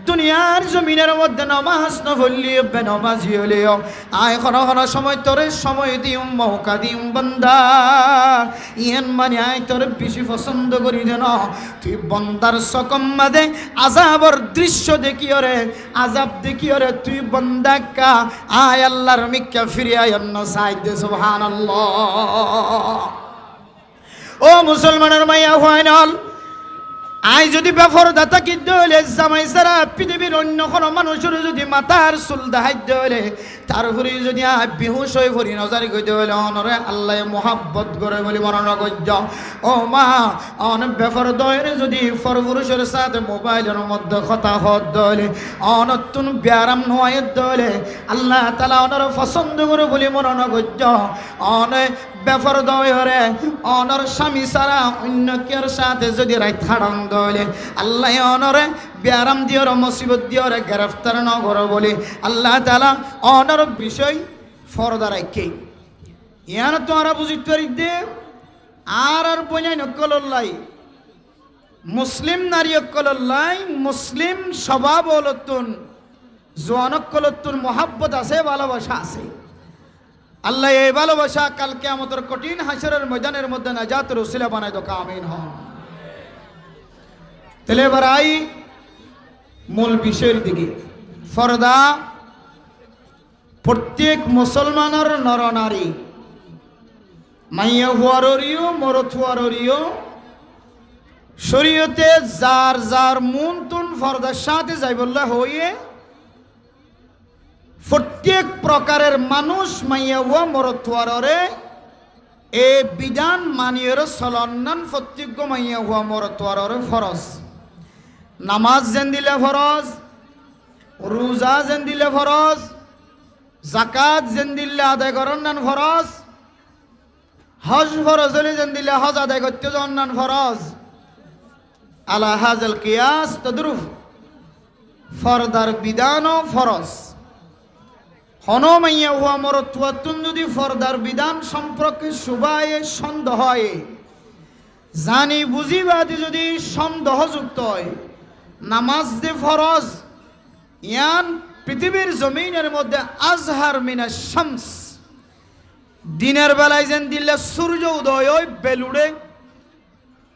দুনিয়ার জমিনের মধ্যে নামাজ না পড়লিও বেনামাজি হলেও আয় কোনো সময় তোরে সময় দিও মৌকা দিও বান্দা ইয়ান মানে আয় তোরে বেশি পছন্দ করি দেন তুই বন্দার সকম মাদে আযাবর দৃশ্য দেখিও রে আযাব দেখিও রে তুই বন্দাকা আয় আল্লাহর মিক্কা ফিরে আয় অন্য সাইদে সুবহানাল্লাহ। ও মুসলমানের মাইয়া ফাইনাল আই যদি বেফরদা থাকি দলে জামাই সারা পৃথিবীর অন্য কোনো মানুষের যদি মাথার চুল দাহাইতে হলে তারপরে যদি বেহুশ হয়ে পড়ি নজারি করতে হলে অনরে আল্লাহ মোহাব্বত করে বলি বর্ণনা করছ। ও মা অন বেফরদয়ের যদি পরপুরুষের সাথে মোবাইলের মধ্যে কথা হত হলে অনতুন ব্যারাম নোয়াইত দলে আল্লাহ তালা অনর পছন্দ করে বলি বর্ণনা করছ। অনে বেফরদয়রে অনর স্বামী সারা অন্য কের সাথে যদি রাই থাড়ন দলে আল্লাহ অনরে ব্যারাম দিওর মুসিবত দিওর গ্রেফতার ন করো বলি আল্লাহ তাআলা অনর বিষয় ফরদা রাখে ইয়ান তোরা বুঝিতে পারি দে আর বনাই নকলল্লাই মুসলিম নারী অকলল্লাই মুসলিম স্বভাব হলতুন জোয়ানকলতুন মোহাব্বত আছে ভালোবাসা আছে। আল্লাহ এই ভালোবাসা কাল কিয়ামতের কঠিন হাসরের ময়দানের মধ্যে নাজাতের উসিলা বানায় দো আমিন হন। তাহলে এবার আই মূল বিষয়ের দিকে। ফরদা প্রত্যেক মুসলমানের নরনারী মাইয়া হুয়ারিও মরত হুয়ারিও শরীয়তে যার যার মন তুন ফরদার সাথে যাই বললে হইয়ে প্রত্যেক প্রকারের মানুষ মাইয়া হুয়া মরতুয়ারে এ বিধান মানিয়ের চলন্নান প্রত্যেক মাইয়া হুয়া মরতুয়ারে ফরজ। নামাজ যেন দিলে ফরজ, রোজা যেন দিলে ফরজ, জাকাত যেন দিলে আদায় করন্নান ফরজ, হজ ফরজ হলে যেন দিলে হজ আদায় করতে জন্নান ফরজ। আলা হাজাল কিয়াস তদরুফ ফরদার বিধানও ফরজ। হনমাইয়া হুয়া মরতুয়াতুন যদি ফরদার বিধান সম্পর্কে সুবায়ে সন্দেহ হয় জানি বুঝিবাদি যদি সন্দেহযুক্ত হয় নামাজ দে ফরজ ইয়ান পৃথিবীর জমিনের মধ্যে আজহার মিনাশ শামস দিনের বেলায় যেন দিলে সূর্য উদয় হয় বেলুড়ে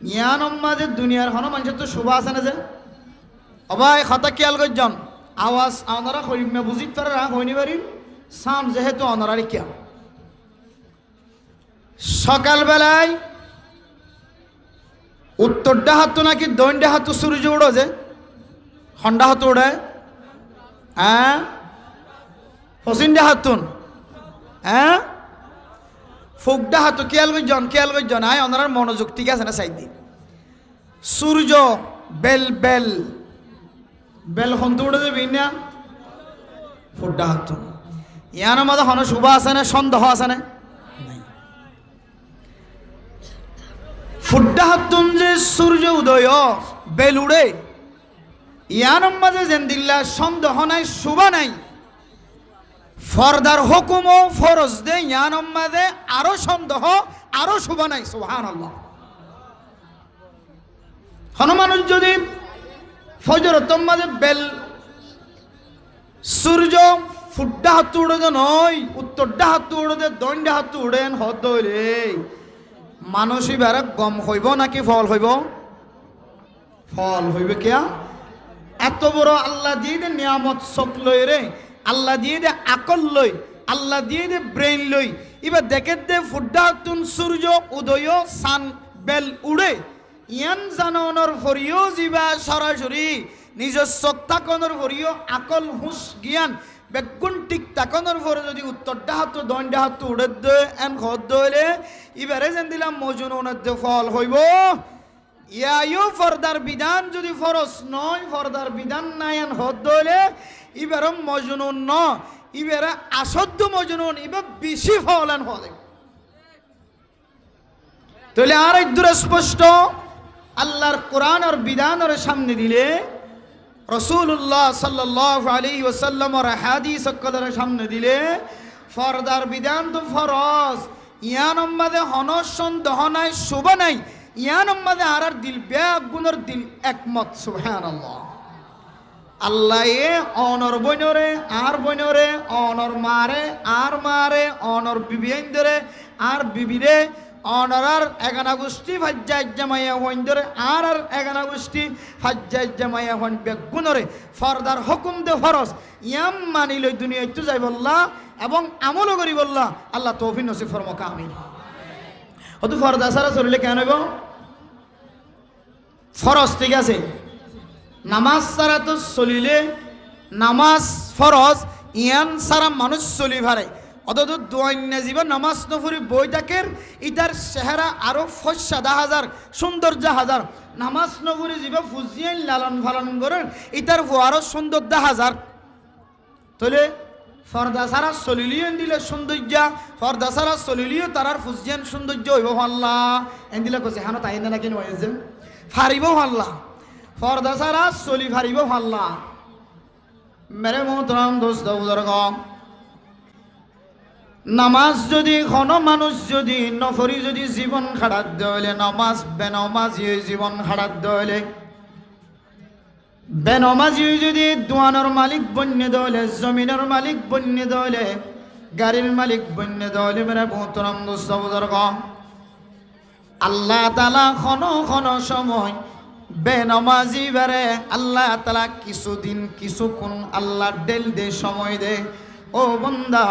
ইয়ান মাঝে দুনিয়ার হন মানুষের তো শুভ আছে না যে অবাই খাতা খেয়াল করজন আওয়াজ আপনারা করিমে বুঝিতে পারে না হইনি পারি সাম যেহেতু অনারারি কিয়া সকালবেলায় উত্তরটা হাত নাকি দৈন্ডা হাত সূর্য উড়ো যে হন্ডা হাত উড়ে হ্যাঁ হসিনডা হাতুন হ্যাঁ ফুকডা হাত খেয়াল করজন আয় অনারার মনোযোগ ঠিক আছে না সাইদি সূর্য বেল বেল বেল হন্ত উড়ে দেবি না ফুকডা হাতুন ইয়ার মধ্যে হন শুভ আছে না সন্দেহ আছে না ফুড্ডা হাতুন যে সূর্য উদয় বেল উড়ে ইয়ার মাঝে যেন দিল্লা সন্দেহ নাই শুভ নাই ফরদার হুকুম ও ফরজ দে ইয়ার মাঝে আরো সন্দেহ আরো শুভ নাই সুবহানাল্লাহ। হন মানুষ যদি ফজর মাঝে বেল সূর্য ফুড্ডা হাত উড়ে দে নয় উত্তরডা হাত উড়ে দে দণ্ডা হাত উড়েন হদ রে মানুষই বেড়ে গম হইব নাকি ফল হইব ফল হইবে কিয়া এত বড় আল্লাহ দিয়ে দে নিয়ামত চোখ লই রে আল্লাহ দিয়ে দে আকল লই আল্লাহ দিয়ে দে ব্রেইন লই এবার দেখে দে ফুড্ডা হাতুন সূর্য উদয় সান বেল উড়ে ইয়ান জানর ফরিও যিবা সরাসরি নিজের চোখ তাকনের ফরিও আকল হুঁশ জ্ঞান বেগুন ঠিক তাকনের পরে যদি উত্তরটা হাত দণ্ডা হাত উড়ে দে এন হদ দইলে এবারে যেন দিলাম মজনুনের দে ফল হইব ইয়ায়ু ফরদার বিধান যদি ফরজ নয় ফরদার বিধান নাই এন হদ দইলে এবারে মজনুন ন এবারে আসদ্য মজনুন এবার বেশি ফল এন হদে তাহলে আর এক দূরে স্পষ্ট আল্লাহর কোরআন আর বিধানের সামনে দিলে রসুল্লাহ সাল্লাল্লাহু আলাইহি ওয়াসাল্লামের হাদিস সকলের সামনে দিলে ফরদার বিধান তো ফরজ ইয়ান মাঝে হনস সন্দেহ নাই শুভ নাই ইয়ান মাঝে আর দিল ব্যাগুনের দিল একমত সুবহানাল্লাহ। আল্লাহ এ অনর বইনরে আর বইনরে অনর মারে আর মারে অনর বিবিয়াইন ধরে আর বিবিরে অনরার এগানা গোষ্ঠী ফাজ্জাই জামাইয়া হইন ধরে আর এগানা গোষ্ঠী ফাজ্জাই জামাইয়া হইন বেগুনরে ফরদার হুকুম দে ফরজ ইয়াম মানি লই দুনিয়ায় তো যাই বললা এবং আমলও করি বললা আল্লাহ তৌফিক নসিব ফরমাক আমিন। অত ফরদা সারা চলিলে কেন হইব? ফরজ ঠিক আছে, নামাজ সারা তো চলিলে নামাজ ফরজ ইয়ান সারা মানুষ চলি ভারে অত দোয়াইনা জীবন নামাজ নফরি বই থাকের ইটার চেহারা আরো ফসা দা হাজার সৌন্দর্য হাজার নামাজ নফরি জীব ফুজিয়ান লালন পালন করেন ইটার আরো সুন্দর দা হাজার তাহলে ফর্দা সারা চলিলিও দিলে সৌন্দর্য ফর্দা সারা চলিলিও তারার ফুজিয়ান সৌন্দর্য হইব ভাল্লা এন দিলে কছে হানো তাই না নাকি নয় ফারিব ভাল্লা ফর্দা সারা চলি ফারিব ভাল্লা। মেরে মোহতরম দোস্ত বুজুর্গ, নামাজ যদি কোনো মানুষ যদি নফরি যদি জীবন খাড়াত দলে নামাজ বেনমাজি জীবন খাড়াত দলে বেনমাজি যদি দোয়ানোর মালিক বন্য দলে জমিনের মালিক বন্য দলে গাড়ির মালিক বন্য দলে মেরে মোহতরম দোস্ত বুজুর্গ, আল্লাহ তাআলা কোনো সময় বেনমাজি বারে আল্লাহ তাআলা কিছুদিন কিছুক্ষণ আল্লাহ ডেল দে সময় দে ও বন্দা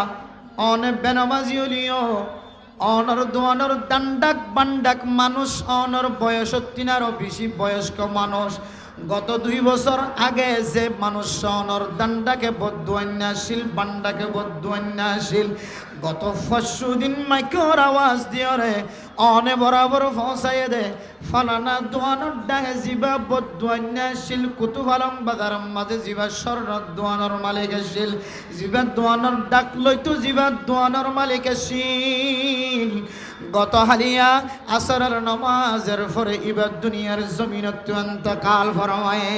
অনে বেনমাজি হলিও অনর দোয়ানোর দান্ডাক বান্ডাক মানুষ অনর বয়স 3 বেশি বয়স্ক মানুষ গত 2 বছর আগে যে মানুষ অনর দান্ডাকে বদুয়ান্যাশীল বান্ডাকে বদুয়ান্যাশীল গত 5 দিন মাইকর আওয়াজ দিয়ে রে অনে বরাবর ফসাইয়ে দে ফালানা দোয়ানোর ডাকে জিবা বদুয়ান্যাশীল কুতুবালং বাজার মাঝে জিবা শররত দোয়ানোর মালিক আসিল জিবা দোয়ানোর ডাক লইতো জিবা দোয়ানোর মালিক আসিল গত হালিয়া আসরের নামাজের পরে ইবাদ দুনিয়ার জমিনত ইন্তকাল ফরমায়ে।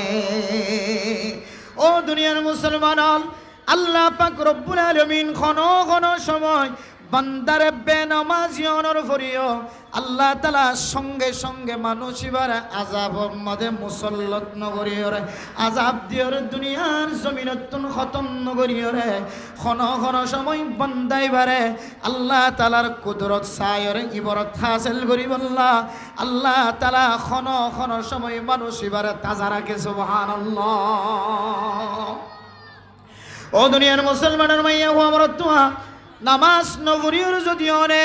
ও দুনিয়ার মুসলমান আল্লাহ পাক রব্বুল আলামিন কোন সময় বান্দারে বেনামাজি অনর ফরিও আল্লাহ তাআলা সঙ্গে সঙ্গে মানুষ ইবারে আযাব মধ্যে মুসল্লত নগরিয়রে আযাব দিয়রে দুনিয়ার জমিনতুন খতম নগরিয়রে কোন সময় বান্দা ইবারে আল্লাহ তাআলার কুদরত সায়রে ইবারত হাসিল করি বল্লা আল্লাহ তাআলা কোন সময় মানুষ ইবারে তাজা রাখে সুবহানাল্লাহ। ও দুনিয়ার মুসলমানের মাইয়া ও আমার তুয়া নামাজ নগরীর যদি অনে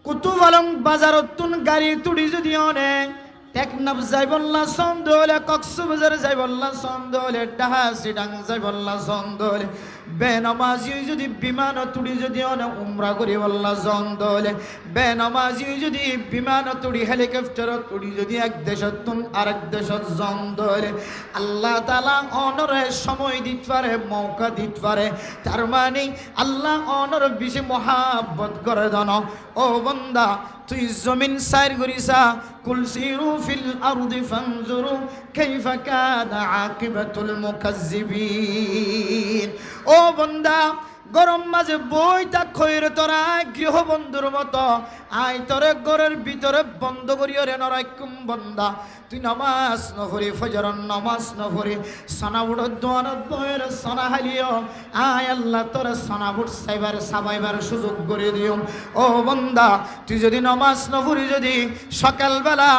কুতুব আলম বাজারতুন গাড়ি তুড়ি যদি অনে টেকনাফ যাইবল্লা সন্দলে কক্সবাজার যাইবল্লা সন্দলে ডাহা সিডাং যাইবল্লা সন্দলে বেনামাজি যদি বিমান তুড়ি যদি অনে উমরা করি বল্লা সন্দলে বেনামাজি যদি বিমান তুড়ি হেলিকপ্টার তুড়ি যদি এক দেশতুন আরেক দেশত সন্দলে আল্লাহ তাআলা অনরে সময় দিতে পারে মৌকা দিতে পারে তার মানে আল্লাহ অনর বেশি মহাব্বত করে দান। ও বান্দা তুই জমিন সাইর করিসা কুল সিরু ফিল আরদি ফানজুরু কাইফা কানা আকিবাতুল মুকাজ্জিবিন। ও বান্দা গরম মাঝে বইটা খৈর তোরা গৃহবন্ধুর মতো আয় তোরে ঘরের ভিতরে বন্ধ করিয়রে নরাইকুম বন্দা তুই নামাজ নফরি ফজরন নামাজ নফরি সানাবুড় দোয়ানত বয়ের সানা হালিও আয় আল্লাহ তোরে সানাবুড় সাবাইবার সুযোগ করে দিও। ও বন্দা তুই যদি নামাজ নফরি যদি সকালবেলা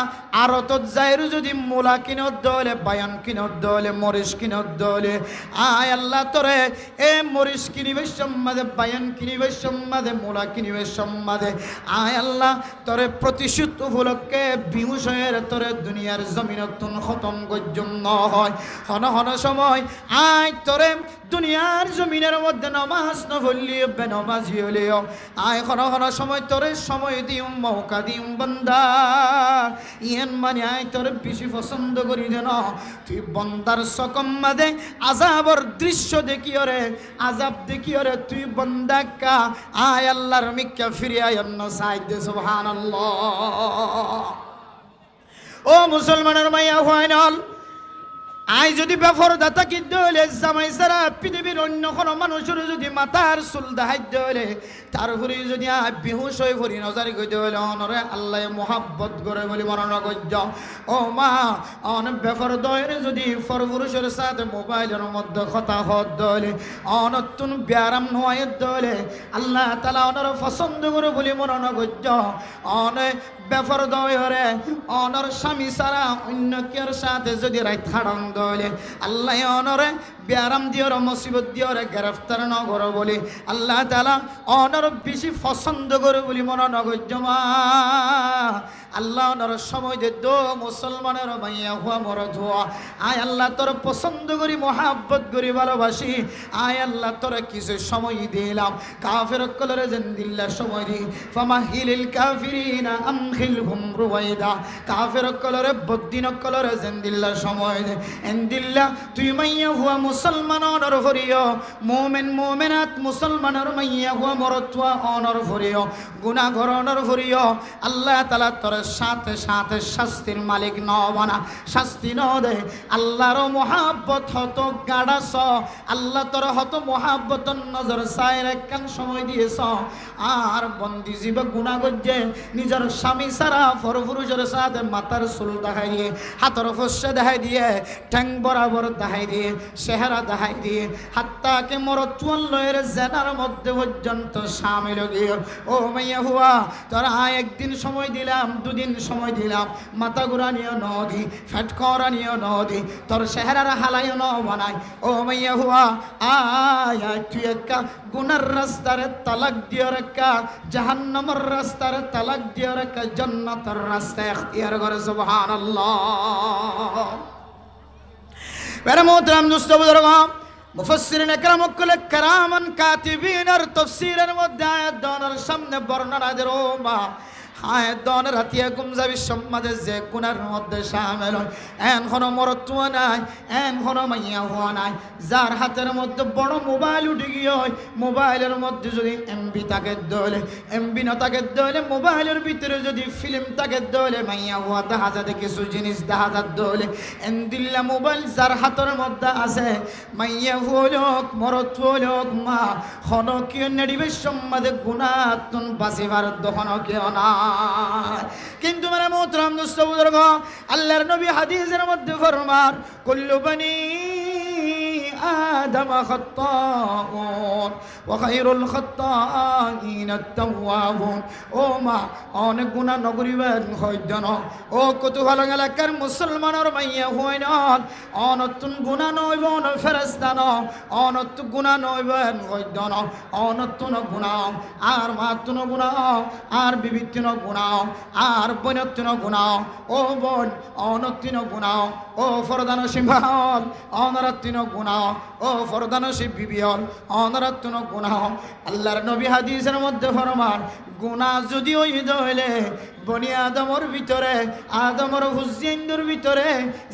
আরতত যাইরু যদি মূলা কিনত দলে বায়ান কিনত দলে মরিচ কিনত দলে আয় আল্লাহ তোরে এ মরিচ কিনিবে সম্মাদে বায়ান কিনিবে সম্মাদে মূলা কিনিবে সম্মাদে আয় আল্লাহ তোরে প্রতিশোধ উপলক্ষে বিহুষয়ের তোরে দুনিয়ার জমিনতুন খতম গজ্জম হয় হন সময় আয় তোরে দুনিয়ার জমিনের মধ্যে নামাজ নফলিও বেনামাজি হলিও আয় হন সময় তোরে সময় দিও মৌকা দিও বান্দা ইয়ান মানে আয় তোরে বেশি পছন্দ করি দেন তুই বন্দার সকম মাদে আযাবর দৃশ্য দেখিওরে আযাব দেখিওরে তুই বন্দা কা আয় আল্লাহর মিক্কা ফিরে আয় অন্য সাইদে সুবহানাল্লাহ। ও মুসলমানের মাইয়া হয়নাল আই যদি বেফরদা থাকি দলে জামাই সারা পৃথিবীর অন্য কোনো মানুষের যদি মাথার চুল দেখাই দলে তারপরে যদি বেহুশ হয়ে পড়ি নজারি করতে হলে অনরে আল্লাহ মোহাব্বত করে বলি মরণ গজ্য ও মা অন বেফরদয়ের যদি পরপুরুষের সাথে মোবাইলের মধ্যে কথা হত দলে অনতুন ব্যারাম নয় দলে আল্লাহ তালা অনর পছন্দ করে বলি মরণ গজ্য অনে বেফরদয়রে অনর স্বামী সারা অন্য কের সাথে যদি রাই থাড়ন দলে আল্লাহ অনরে ব্যারাম দিওর মুসিবত দিওর গ্রেফতার ন করো বলি আল্লাহ তালা অনর বেশি পছন্দ করে বলি মনে নগজমা আল্লাহ অনর সময় দে দো মুসলমানের মাইয়া হুয়া মর ধোয়া আয় আল্লাহ তোর পছন্দ করি মোহাব্বত করি ভালোবাসি আয় আল্লাহ তোর কিছু সময় দিলাম কাফের কলরে জেন্দিল্লা সময় দি ফামাহিলিল কাফিরিনা আমখিলহুম রুওয়াইদা কাফের কলরে বদ্দিন কলরে জেন্দিল্লা সময় দে এন্দিল্লা তুই মাইয়া হুয়া মুসলমান অনর ভরিও মোমেন মোমেনাত মুসলমানের মাইয়া হুয়া মরতুয়া অনর ভরিও গুনাহগার অনর ভরিও আল্লাহ তাআলা তোর সাথে সাথে শাস্তির মালিক ন বানা শাস্তি ন দে আল্লাহর মোহাব্বত হতো গাড়াস আল্লাহ তোর হতো মোহাব্বত নজর সাইর একখান সময় দিয়েছ আর বন্দি জীব গুণা গজ্জে নিজের স্বামী সারা পরপুরুষের সাথে মাথার চুল দেখাই দিয়ে হাতের ফসে দেখাই দিয়ে ঠ্যাং বরাবর দেখাই দিয়ে চেহারা দেখাই দিয়ে হাত্তাকে মরতুয়াল্লয়ের জেনার মধ্যে পর্যন্ত সামিল গিয়ে ও মাইয়া হুয়া তোরা একদিন সময় দিলাম দুদিন সময় দিলাম মাথা ঘুরা নিয়ে নদী ফ্যাট করা নিয়ে নদী তোর চেহারার হালাইও ন বানাই ও মাইয়া হুয়া আয় তুই একটা গুনার রাস্তার তালাক দিয়ে রেখা জাহান্নামের রাস্তার তালাক দিয়ে রেখা জান্নাতের রাস্তা ইখতিয়ার করে সুবহানাল্লাহ মেরে মোহতারাম দোস্ত বুজুর্গ মুফাসসিরিন ইকরাম কুল কারামান কাতিবিন আর তাফসীরের মধ্যে আয়াত দনের সামনে বর্ণনা দেন ও মা আয়াত দনের হাতিয়া গুমজাবি সমাজে যে গুনার মধ্যে শামিল এন কোন মরতুয়া নাই এন কোন মাইয়া হওয়া নাই যার হাতের মধ্যে বড় মোবাইল উঠে গিয়ে মোবাইলের মধ্যে যদি এমবি থাকে দলে এমবি না থাকে দলে মোবাইলের ভিতরে যদি ফিল্ম থাকে দলে মাইয়া হওয়া দেখা যাবে কিছু জিনিস দেখা যাবে দলে এন্দিল্লা মোবাইল যার হাতের মধ্যে আছে মাইয়া হলোক মরতুয়া লোক মা হনকীয় নেডিবে সমাজে গুনাতুন বাসিবার দহন কেউ না কিন্তু মেরে মোহতারাম দোস্ত বুজুর্গ আল্লাহর নবী হাদিসের মধ্যে ফরমান কুল্লু বনি আদম খাত্তাউন ওয়া খায়রুল খাত্তাইন আত-তাওয়াবুন ও মা অনেক গুনাহ নগরিবেন হইদন ও কতভালো এলাকার মুসলমানের মাইয়া হইন অনতুন গুনাহ নইবন ফেরেশতা ন অনতুন গুনাহ নইবেন হইদন অনতুন গুনাহ আর মাতুন গুনাহ আর বিবিতিন গুনাহ আর বনতিন গুনাহ ও বোন অনতিন গুনাহ ও ফরদান সিংহল অনরতিন গুনাহ ও ফরদানসি বিবিয়ল অনরাত্তন গুনাহ আল্লাহর নবী হাদিসের মধ্যে ফরমান গুনাহ যদি ওই হইলে বনি আদমর ভিতরে আদমর হুজেইনদের ভিতরে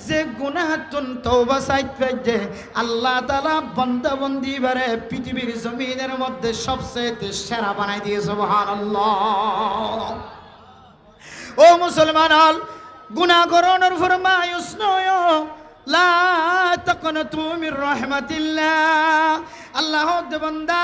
যে গুনাহতুন তওবা সাইত পেজে আল্লাহ তাআলা বান্দা বন্দি বারে পৃথিবীর জমিনের মধ্যে সবচেয়ে সেরা বানাই দিয়ে সুবহানাল্লাহ ও মুসলমান হল গুনাহ করণের ফরমায়ুস নয় লা তাকনাতু মির রাহমাতিল্লাহ আল্লাহ দে বান্দা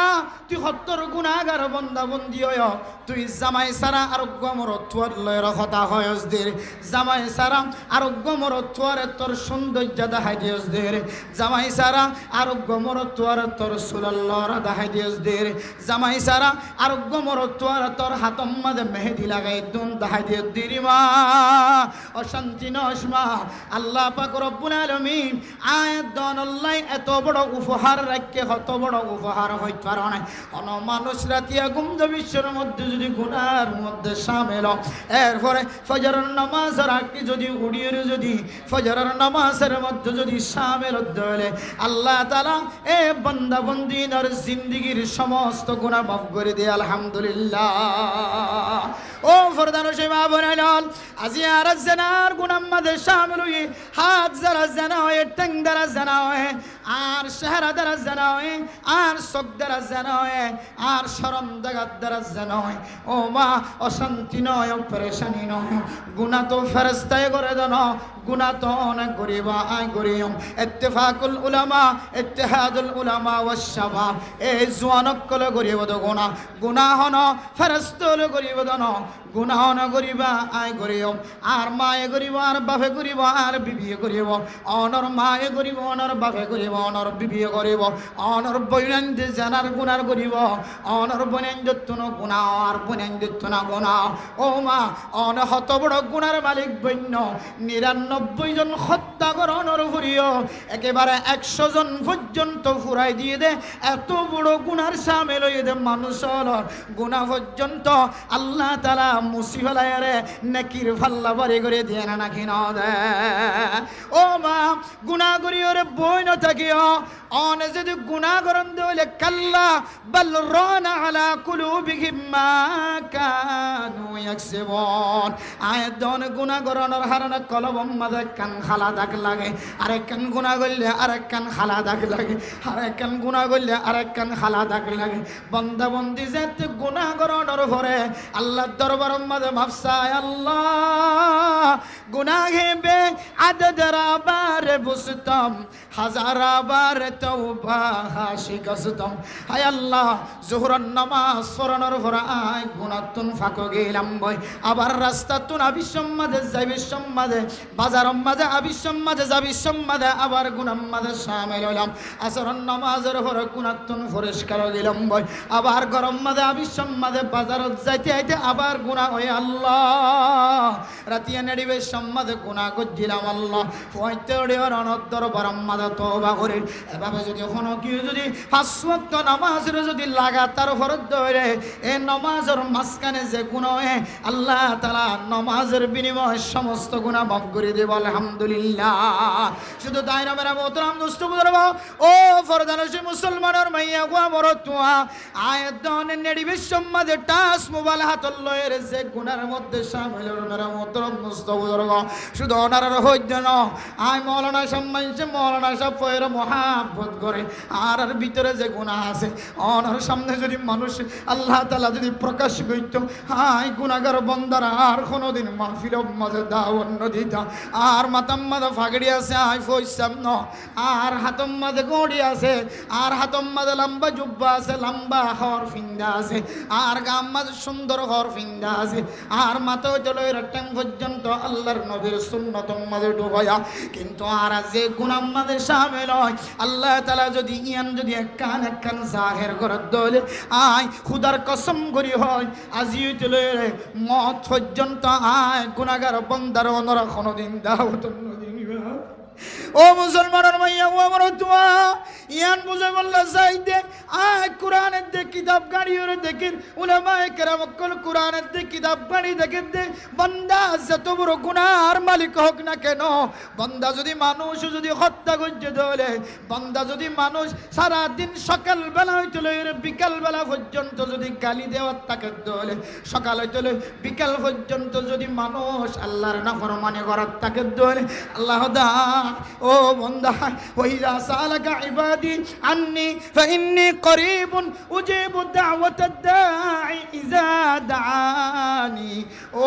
তুই হত্তর গুনাহগার বান্দা বন্দি হয় তুই জামাই সারা আরোগ্য মরতুয়ার লয়ের কথা হয়স দের জামাই সারা আরোগ্য মরতুয়ারে তোর সৌন্দর্য দেখাই দিয়স দের জামাই সারা আরোগ্য মরতুয়ারে তোর সুলাল্লাহর দেখাই দিয়স দের জামাই সারা আরোগ্য মরতুয়ারে তোর হাতম মাঝে মেহেদি লাগাই দুন দেখাই দিয়স দের মা অশান্তি নসমা আল্লাহ পাক রব্বুল আলামিন আয়াত দনল্লাই এত বড় উপহার রাখকে কত বড় উপহার হইতে পারে না অন মানুষ রাতিয়া গুমজ বিশ্বের মধ্যে যদি গুনার মধ্যে শামিল এরপরে ফজরের নামাজ রাখি যদি উড়িয়ে যদি ফজরের নামাজের মধ্যে যদি শামিল হলে আল্লাহ তাআলা এ বান্দা বন্দির জিন্দেগীর সমস্ত গুনাহ মাফ করে দেয় আলহামদুলিল্লাহ ও ফরদান মা বোনেরা আজি আর জানার গুনাহ মধ্যে শামিল হই হাত যারা জানা হয় টং দ্বারা জানা হয় আর চেহারা দ্বারা যেন হয়, আর চোখ দ্বারা যেন হয়, আর শরম জাগাত দ্বারা যেন হয়। ও মা অশান্তি নয়, পরেশানি নয়, গুনাহ তো ফেরেশতায় করে দেন, গুনাহ তো অনেক গরিবা আয় গরিয়ম। ইত্তেফাকুল উলামা, ইত্তেহাদুল উলামা ওয়াস শাবাব, এই জওয়ানক কলে গরিব তো গুনাহ হন ফেরেশতা গরিব দন, গুনাহ না গরিবা আয় গরিয়ম। আর মায়ে গরিব, আর বাপে গরিব, আর বিবিয়ে গরিব, অনর মায়ে গরিব, অনর বাপে গরিব, অনর বিবিয়ে গরিব, অনর বৈনান্দ জানার গুনার গরিব, অনর বৈনান্দ তুনো গুণা, আর বৈনান্দ তুনা গুণা। ও মা অন হত বড় গুনার মালিক বন্য ৯৯ জন হত্যা করণর ফুরিও একেবারে ১০০ জন পর্যন্ত ফুরাই দিয়ে দে। এত বড় গুনার সামিল হয়ে দে মানুষ গুনাহ পর্যন্ত আল্লাহ তাআলা মুছি ফেলায় রে নেকির ফাল্লা বাড়ি করে দিয়ে না নাকি না দে। ও মা গুনাহ করিও রে বই না থাকিও, অনে যদি গুনাহ করন দলে কাল্লা বাল রানা আলা কুলুবিহিম মা কানু ইয়াকসিবুন। আয়াত দন গুনাহ করনের হারনা কলবম মাদে কান খালা দাগ লাগে, আরেক কান গুনাহ করলে আরেক কান খালা দাগ লাগে, আরেক কান গুনাহ করলে আরেক কান খালা দাগ লাগে। বান্দা বন্দি যেতে গুনাহ করনের পরে আল্লাহর দরবার মাদে মাফ চায়। আল্লাহ গুনাহে বে আদদ রাবারে বুসতাম, হাজারাবার তওবা শিকস্তম। হায় আল্লাহ জোহরের নামাজ পড়ানোর পর আয় গুনাতুন ফাঁকো গেলাম বই, আবার রাস্তা তুন আবিশ্বম মাঝে যাইবিশ্বম মাঝে, বাজারম মাঝে আবিশ্বম মাঝে যাবিশ্বম মাঝে, আবার গুনাম মাঝে শামিল হইলাম। আসরের নামাজের পর গুনাতুন পরিষ্কার গেলাম বই, আবার গরম মাঝে আবিশ্বম মাঝে, বাজারত যাইতে আইতে আবার গুনাহ হই। আল্লাহ রাতিয়া নেড়িবে সম্মাদে গুনাহ করছিলাম। আল্লাহ পয়তে ওড়িওর অনদ্দর বরম মাঝে তওবা করি। এভাবে যদি কোনো কেউ যদি ৫ ওয়াক্ত নামাজের যদি লাগাতার ফরজ ধরে এই নামাজের মাঝখানে যে গুনাহ হয় আল্লাহ তাআলা নামাজের বিনিময়ে সমস্ত গুনাহ মাফ করে দেব। আলহামদুলিল্লাহ। শুধু তাই না মেরা মোহতারাম দোস্ত বুজুর্গ, ও ফরদানশী মুসলমানের মাইয়া গো আমার তুয়া আয়াত দনে নেড়িবে সম্মাদে টাস মোবাইল হাতল লয়ের যে গুনার মধ্যে শামিল মেরা মোহতারাম দোস্ত বুজুর্গ, শুধু ওনার হইতে না আয় মৌলানা সম্মানছে মৌলানা সব পয়ের মহাব্বত করে। আর ভিতরে যে গুনাহ আছে ওনার সামনে যদি মানুষ আল্লাহ তাআলা যদি প্রকাশ করত, আয় গুনাহগার বান্দারা আর কোনোদিন মাহফিলের মাঝে দাওয়াত ন দিতা। আর মাথার মাঝে ফাগড়ি আছে আয় পয়সাম ন, আর হাতম মাঝে গড়ি আছে, আর হাতম মাঝে লম্বা জুব্বা আছে, লম্বা হর ফিন্দা আছে, আর গাম মাঝে সুন্দর হর ফিন্দা আছে, আর মাথা চলো টাইম পর্যন্ত আল্লাহর নবীর সুন্নতম মাঝে ডুবায়া। কিন্তু আর যে গুনাহ মাঝে শামিল হয় আল্লাহ তাআলা যদি ইয়ান যদি এক কান জাহের করে দলে আয় খুদার কসম করি হয় আজিও চলে মত পর্যন্ত আয় গুনাহগার বান্দার ওনারা কোনোদিন দাওয়াত নদিবে। ও মুসলমানের মাইয়া ও আমার তুয়া ইয়ান বুঝে বললা যাইতে আয় কোরআনের দে কিতাব গাড়িওর দেখেন উলামায়ে কেরাম কল কোরআনের দে কিতাব গাড়ি দেখেন দে বান্দা যত বড় গুনাহর মালিক হোক না কেন, বান্দা যদি মানুষ যদি হত্যা করতে দলে, বান্দা যদি মানুষ সারা দিন সকাল বেলা হইতে বিকাল বেলা পর্যন্ত যদি গালি দেওয়ার তাকে দলে, সকাল হইতে বিকাল পর্যন্ত যদি মানুষ আল্লাহর নাফরমানি করার তাকে দলে, আল্লাহ দা ও বন্দা ওয়াইদা সালাকা ইবাদি আন্নি ফাইন্নী করিবুন উজিবু দাওয়াতাদ দাঈ ইযা দাআনি। ও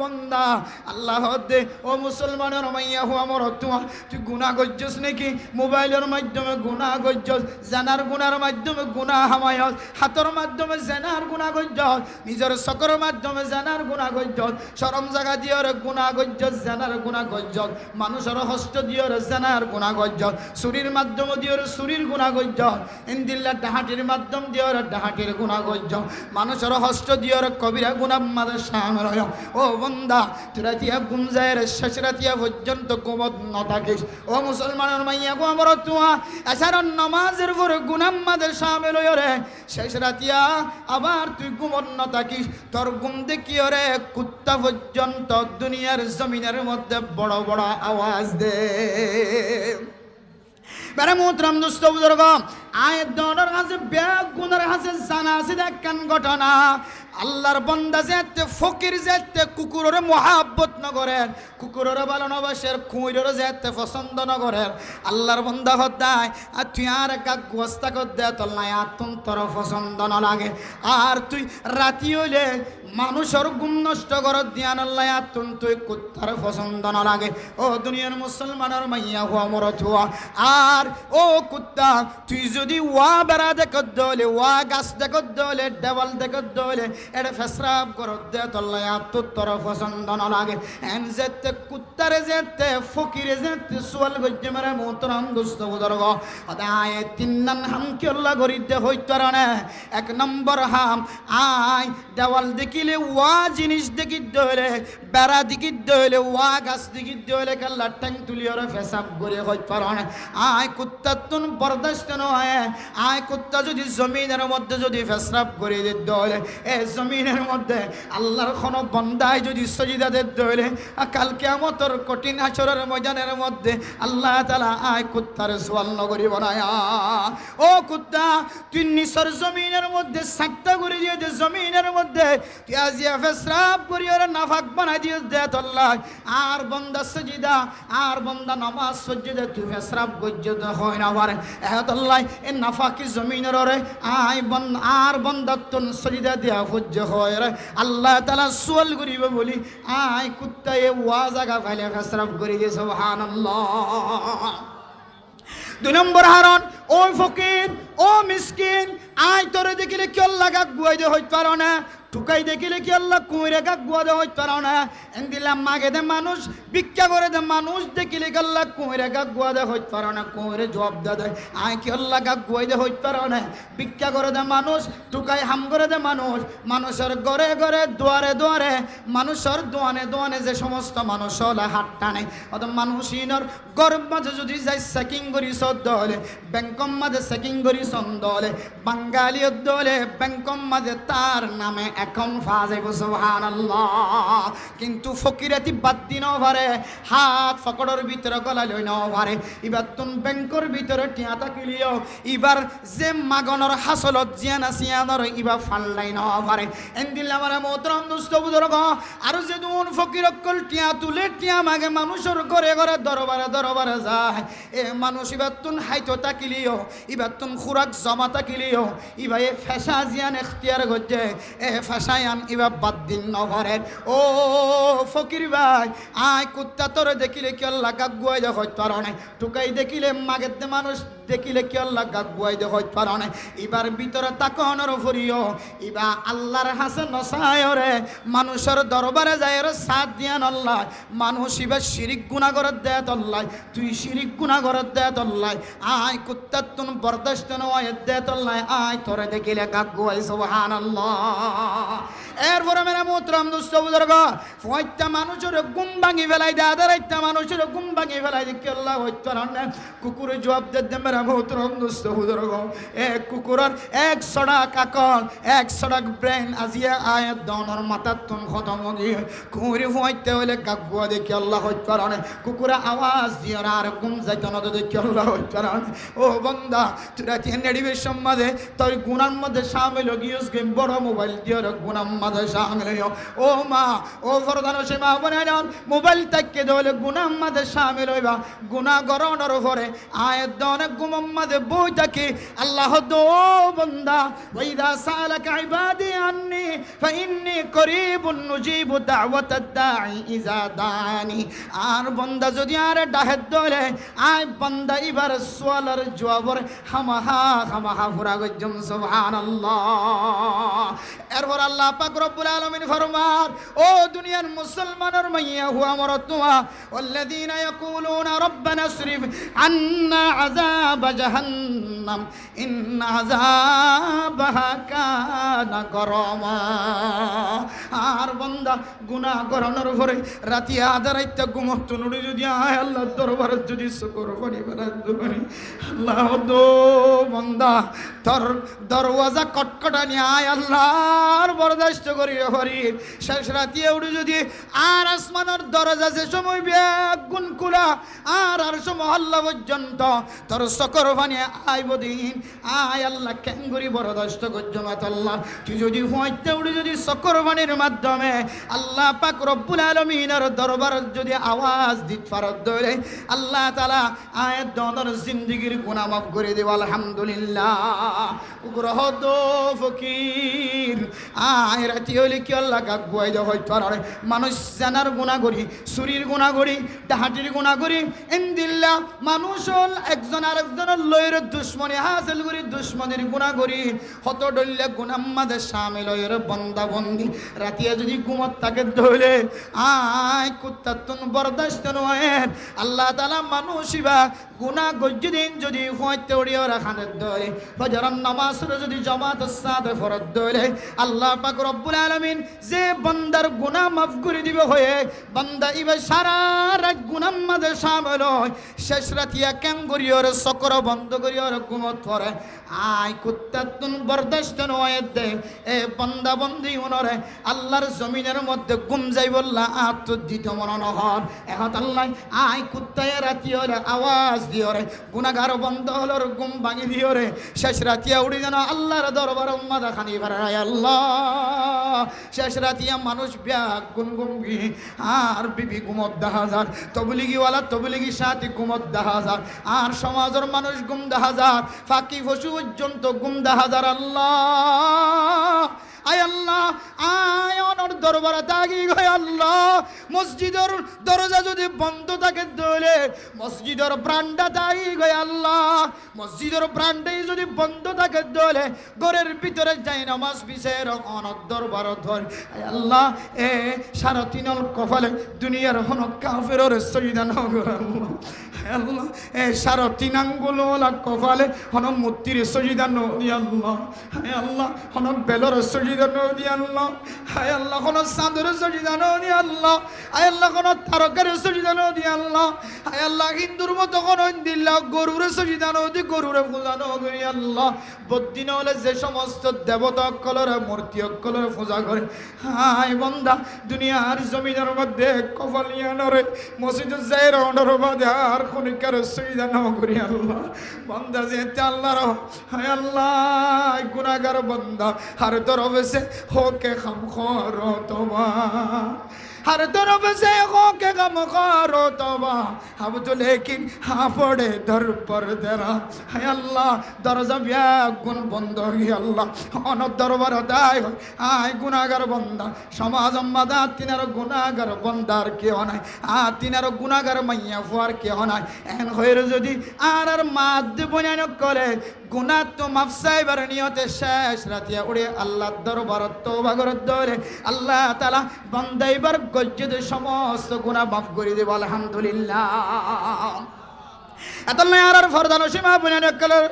বন্দা আল্লাহ দে ও মুসলমানের মাইয়া হো আমার তুয়া তুই গুনাহ করছস নাকি? মোবাইলের মাধ্যমে গুনাহ করছস, জানার গুনার মাধ্যমে গুনাহ হামায়ত, হাতের মাধ্যমে জানার গুনাহ করছস, নিজের চকর মাধ্যমে জানার গুনাহ করছস, শরম জায়গা দিয়ে গুনাহ করছস, জানার গুনাহ করছস, মানুষের হস্ত দিয়ে জানার গুনাহ করছস, চুরির মাধ্যমে দিয়ে চুরির গুনাহ করছস, ইন্দিল্লা ডাহাটির মাধ্যম দিয়ে ডাহাটির গুনাহ করছস, মানুষের হস্ত দিয়ে কবিরা গুনাহ মাঝে শামিল হয়। ও বন্দা তোরা তিয়া গুমজায়ের শেষ রাতিয়া পর্যন্ত কুমত ন থাকিস। ও মুসলমানের মাইয়া গো আমার তুয়া এছাড়া নামাজের পরে গুনাহ মাঝে শামিল হয় রে শেষ রাতিয়া আবার তুই কুমত ন থাকিস। তোর গুম দেখি রে কুত্তা পর্যন্ত দুনিয়ার জমিনের মধ্যে বড় বড় আওয়াজ দে। বেড়ে মোহতরম দোস্ত বুজুর্গ আয়াত দনের কাছে ব্যাগ গুনার কাছে জানা আছে দেখেন ঘটনা। আল্লাহর বান্দা যেতে ফকির যেতে কুকুরের মহাব্বত ন করেন, কুকুরের ভালোবাসের কুইরের যেতে পছন্দ ন করেন, আল্লাহর বান্দা হদায় আর তুই আর একা গোস্তা কর দে তোর নাই আত্ম তোর পছন্দ ন লাগে। আর তুই রাতি হইলে মানুষের গুম নষ্ট কর দিয়ান আল্লাহ আত্ম তুই কুত্তার পছন্দ ন লাগে। ও দুনিয়ার মুসলমানের মাইয়া হুয়া মরত হুয়া। আর ও কুত্তা তুই যদি ওয়া বেড়া দেখত দলে, ওয়া গাছ দেখত দলে, দেওয়াল দেখত দলে এটা ফেসরাব করত দে তল্লাই আত্মর তোর পছন্দ ন লাগে। এন যেতে কুত্তারে যেতে ফকিরে যেতে সোয়াল গজ্জে মেরে মোহতরাম দুস্থ বুজুর্গ আয় তিন হাম কি আল্লাহ গরিতে হইতো না। এক নম্বর হাম আয় দেওয়াল দেখিলে ওয়া জিনিস দেখি দলে, বেড়া দিকি দলে, ওয়া গাছ দিকি দলে কাল্লা ট্যাং তুলি ওরা ফেসাব করে হইতো না। আয় কুত্তা তুন বরদাস্ত নয়। আয় কুত্তা যদি জমিনের মধ্যে যদি ফেসরাব করে দিত হলে এ জমিনের মধ্যে আল্লাহর কোনো বন্দায় যদি সজিদা দিত হলে কাল কিয়ামতের কঠিন হাসরের ময়দানের মধ্যে আল্লাহ তাআলা আয় কুত্তার সোয়াল নগরী বানায়। ও কুত্তা তুই নিসর জমিনের মধ্যে সাক্তা করে দিয়ে দে, জমিনের মধ্যে তুই আজিয়া ফেসরাব করি ওরা নাফাক বানাই দিয়ে দে আল্লাহ। আর বন্দা সজিদা আর বন্দা নামাজ সজিদা তুই ফেসরাব গজ্জত হয় না পারে আল্লাহ এ নাফাকি জমিনের রে আয় বন আর বন্দাত্তন সজিদা দিয়া ফুজ্জ হয় রে আল্লাহ তাআলা সোয়াল করিব বলি আয় কুত্তা এ ওয়া জায়গা ফাইলে ফেসরাব করি দিয়ে সুবহানাল্লাহ। দুই নম্বর হারন ও ফকির ও মিসকিন আয় তোরে দেখিলে কি আল্লাহ গাক গুয়াই দে হইতে পারো না, টুকাই দেখিলে কি আল্লাহ কুইরে গাক গুয়া দে হইতে পারো না। এন্দিলাম মাগে দে মানুষ ভিক্ষা করে দে মানুষ দেখিলে কি আল্লাহ কুইরে গাক গুয়া দে হইতে পারো না, কুইরে জবাব দে আয় কি আল্লাহ গাক গুয়াই দে হইতে পারো না। ভিক্ষা করে দে মানুষ, টুকাই হাম করে দে মানুষ, মানুষের ঘরে ঘরে দুয়ারে দুয়ারে মানুষের দোয়ানে দোয়ানে যে সমস্ত মানুষ হলে হাত টানে অত মানুষিনর গর্ব মাঝে যদি যাই চেকিং করি সদ্য হলে ব্যাংকম মাঝে চেকিং করি সন্দ হলে বাঙালিও দলে ব্যাংকম মাঝে তার নামে এখন ফাজে সুবহানাল্লাহ। কিন্তু ফকিরাতি বাদ দিন পারে হাত ফকড়ের ভিতরে গলা লই নাও পারে এবার তুম ব্যাংকর ভিতরে টিয়া থাকিলিও এবার যে মাগনের হাসলত জিয়ানা সিয়ানর এবার ফাল্লাই নাও পারে এন্দিল আমার মোহতরম দুস্থ বুজুর্গ। আর যে দুন ফকির অকল টিয়া তুলে টিয়া মাগে মানুষের ঘরে ঘরে দরবারে দরবারে যায় এ মানুষ এবার তুন হাইতো তাকিলিও এবার তুন খুরাক জমা তাকিলিও এবার এ ফেসা জিয়ান এখতিয়ার গজ্জে এ ফেসায়ান এবার বাদ দিন নভরেন। ও ফকির ভাই আয় কুত্তা তোর দেখিলে কি আল্লাহ গাক গুয়াই দে হইতে পারো না, টুকাই দেখিলে মাগের দে মানুষ দেখিলে কি আল্লাহ গাক গুয়াই দে হইতে পারো না। এবার ভিতরে তাকনের ফরিও এবার আল্লাহর হাসে নসায় রে মানুষের দরবারে যায় রে সাথ দিয়ান আল্লাহ মানুষ এবার শিরিক গুনাহ করে দেয় আল্লাহ তুই শিরিক গুনাহ করে দেয় আল্লাহ আয় কুত্তা তুন বরদাস্ত নয় দেয় আল্লাহ আয় তোরে দেখিলে গাক গুয়াই সুবহানাল্লাহ। এরপরে মেরা মোহতরম দুস্থ বুজুর্গ ফয়টা মানুষের গুম ভাঙি ফেলাই দে আদারাইটা মানুষের গুম ভাঙি ফেলাই দে কি আল্লাহ হইতো না। কুকুরে জবাব দে মেরা মোহতরম দুস্থ বুজুর্গ এ কুকুরের এক সড়া কাকল এক সড়ক ব্রেন আজিয়া আয়াত দনর মাথার তুন খতম গিয়ে কুকুরে ফয়তে হইলে গাগুয়া দেখি আল্লাহ হইতো না। কুকুরে আওয়াজ দিয়ে আর গুম যাইতো না দেখি আল্লাহ হইতো না। ও বন্দা তুরা তিন নেডিবের সম্মাদে তোর গুনার মধ্যে শামিল গিয়েস গেম বড় মোবাইল দিয়ে গুনার মধ্যে শামিল ও মা ও ফরদান সে মা বনে মোবাইল তাকে দলে গুনার মধ্যে শামিল হইবা গুনাহ গরণের পরে আয়াত দনে গুনার মধ্যে বই থাকে আল্লাহ দো বন্দা ওয়াইদা সালাকা ইবাদি আন্নি ফাইন্নী করিবুন নুজিবু দাওয়াতাদ দাঈ ইজা দানি। আর বন্দা যদি আর ডাহে দলে আয় বন্দা এবার সোয়ালের জবাব হামাহা হামাহা পুরা গজম সুবহানাল্লাহ। এরপর আল্লাহ পাক রব্বুল আলামিন ফরমান ও দুনিয়ার মুসলমানের মাইয়া হুয়া মরতুয়া ওয়াল্লাযীনা ইয়াকুলুনা রাব্বানা আসরিফ আন্না আযাব জাহান্নাম ইন্না আযাবাহা কানা গরামা। আর বান্দা গুনাহ করানোর পরে রাতি আধা রাইতে ঘুমত নুড়ি যদি আয় আল্লাহর দরবারে যদি শুকর করি বারাদুরি আল্লাহ দো বান্দা তোর দরওয়াজা কটকটানি আয় আল্লাহর বরদাস্ত করি হরি শেষ রাতি উড়ি যদি আর আসমানের দরজা যে সময় গুণ কুলা আর সময় আল্লাহ পর্যন্ত তোর সকর বানিয়ে আইব দিন আয় আল্লাহ ক্যাঙ্গুরি বরদাস্ত করছো মাতাল্লাহ তুই যদি হইতে উড়ে যদি সকরবানির মাধ্যমে আল্লাহ পাক রব্বুল আলামিনের দরবার যদি আওয়াজ দিত ফারত ধরে আল্লাহ তাআলা আয়াত দনর জিন্দেগীর গুনাহ মাফ করে দেব আলহামদুলিল্লাহ গ্রহ দো ফকির আয় রাতি হইলে কি আল্লাহ গাগুয়াই দে হইতো আর মানুষ জানার গুনাহ করি চুরির গুনাহ করি ডাহাতির গুনাহ করি ইনদিল্লাহ মানুষ হল একজন আরেকজনের লয়ের দুশ্মনী হাসিল করি দুশ্মনের গুনাহ করি হত ডল্লে গুনাম্মাদের শামিল হয়ের বন্দা বন্দি রাতিয়া যদি ঘুমত তাকে ধরে আয় কুত্তাতুন বরদাস্ত নয় আল্লাহ তাআলা মানুষিবা গুনাহ গজ্জিদিন যদি হইতে উড়িয়ে রাখানের ধরে ফজরের নামাজ যদি জামাতের সাথে ফরজ ধরে আল্লাহ পাক রব্বুল আলামিন যে বান্দার গুনাহ মাফ করে দিবে হয়ে বান্দা ইবে সারা রাত গুনাম্মাদের শামিল হয় শেষ রাতিয়া কেন করিওর সকর বন্ধ করিওর ঘুমত পড়ে আয় কুত্তাতুন বরদাস্ত নয় দে এ বান্দা বন্দি উনরে আল্লাহর জমিনের মধ্যে গুম যাই বললা আত্মদিত মনন হন এখন আল্লাহ আয় কুত্তায় রাতিওর আওয়াজ দিওরে গুনাহগার বন্ধ হলোর গুম ভাঙি দিওরে শেষ রাতিয়া উড়ি যেন আল্লাহর দরবার মাথা খানি ভাড়ায় আল্লাহ শেষ রাতিয়া মানুষ ব্যাগ গুনগুমগি আর বিবি গুমত 10,000 তবলিগিওয়ালা তবলিগি সাথী গুমত 10,000 আর সমাজের মানুষ গুম 10,000 ফাঁকি পশু পর্যন্ত গুম 10,000 আল্লাহ আয় আল্লাহ আয় অনর দরবারে তাগি গয় আল্লাহ মসজিদের দরজা যদি বন্ধ থাকে দলে মসজিদের প্রাণটা তাগি গয় আল্লাহ মসজিদের প্রাণটাই যদি বন্ধ থাকে দলে ঘরের ভিতরে যাই নামাজ বিশের অনর দরবার ধর আয় আল্লাহ এ সারা তিনল কপালে দুনিয়ার হন কাফেরের সৈদান আল্লাহ আল্লাহ এ সারা তিন আঙ্গুল কপালে হন মূর্তির সৈদান আল্লাহ হায় আল্লাহ হন বেলর সৈদান আল্লাহ হায় আল্লাহ কোন চাঁদের সজিদান আল্লাহ হায় আল্লাহ কোন তারকার সজিদান আল্লাহ হায় আল্লাহ হিন্দুর মতো কোন দিল্লা গরুর সজিদান গরুরে পূজানো করি আল্লাহ বদিন হলে যে সমস্ত দেবতা অকলের মূর্তি অকলের পূজা করে হায় বন্দা দুনিয়ার জমিনের মধ্যে কপালিয়ানরে মসজিদের যাই রওনার বাদে আর খনিকার সজিদান করি আল্লাহ বন্দা যেতে আল্লাহর হায় আল্লাহ গুনাহগার বন্দা আর তরফে से होके खम खोरो तोबा हर तरफ से होके गम खोरो तोबा अब तो लेकिन हाँ पड़े दर पर तेरा है अल्लाह दरजा ब्या गुन बंद हो गया अल्लाह अन दरबार दाय आय गुनाहगार बंदा समाज अम्मादा तिनार गुनाहगार बंदार के होना तिनार गुनाहगार मैया फुआर के होना एन होयर जदि आर माद बयान करे गुनाह तो माफ साइबर नियते शेष रातिया उड़े अल्लाह दरबार तौबा करे दरे अल्लाह ताआला बंदा एबार গজ্জেদ সমস্ত গুনাহ মাফ করে দেব আলহামদুলিল্লাহ এতলে আর ফরদান সীমা বুনান কলর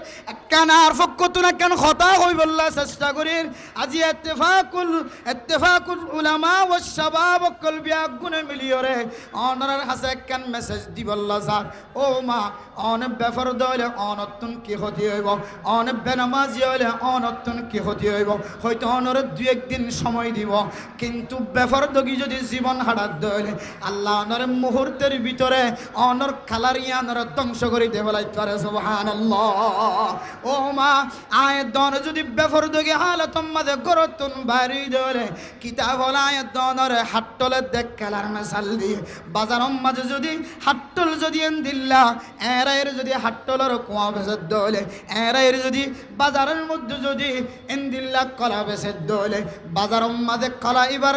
কানার ফকতুনা কান খতা হই বল্লা চেষ্টা করিন আজি ইত্তেফাকুল উলামা ও শাবাব কলবিয়া গুনে মিলিয়রে অনরার হাসে কান মেসেজ দি বল্লা স্যার ও মা অন বেফর দলে অনতুন কি হতি হইব অন বেনামাজি হইলে অনতুন কি হতি হইব হয়তো অনর দুই একদিন সময় দিব কিন্তু বেফর দগি যদি জীবন হারাত দলে আল্লাহ অনর মুহূর্তের ভিতরে অনর খালারিয়ানর ধ্বংস করে দেবলাই করে সুবহানাল্লাহ ও মা আয়াত দন যদি বেফরদগি হালত মাঝে গরতুন বাড়ি ধরে কিতাব হল আয়াত দনরে হাট্টলে দেখ খেলার মেশাল দিয়ে বাজার মাঝে যদি হাট্টল যদি দিল্লা এরাইয়ের যদি হাট্টলের কুয়া বেসে দলে এরাইয়ের যদি বাজারের মধ্যে যদি দিল্লা কলা বেসে দলে বাজার মাঝে কলা এবার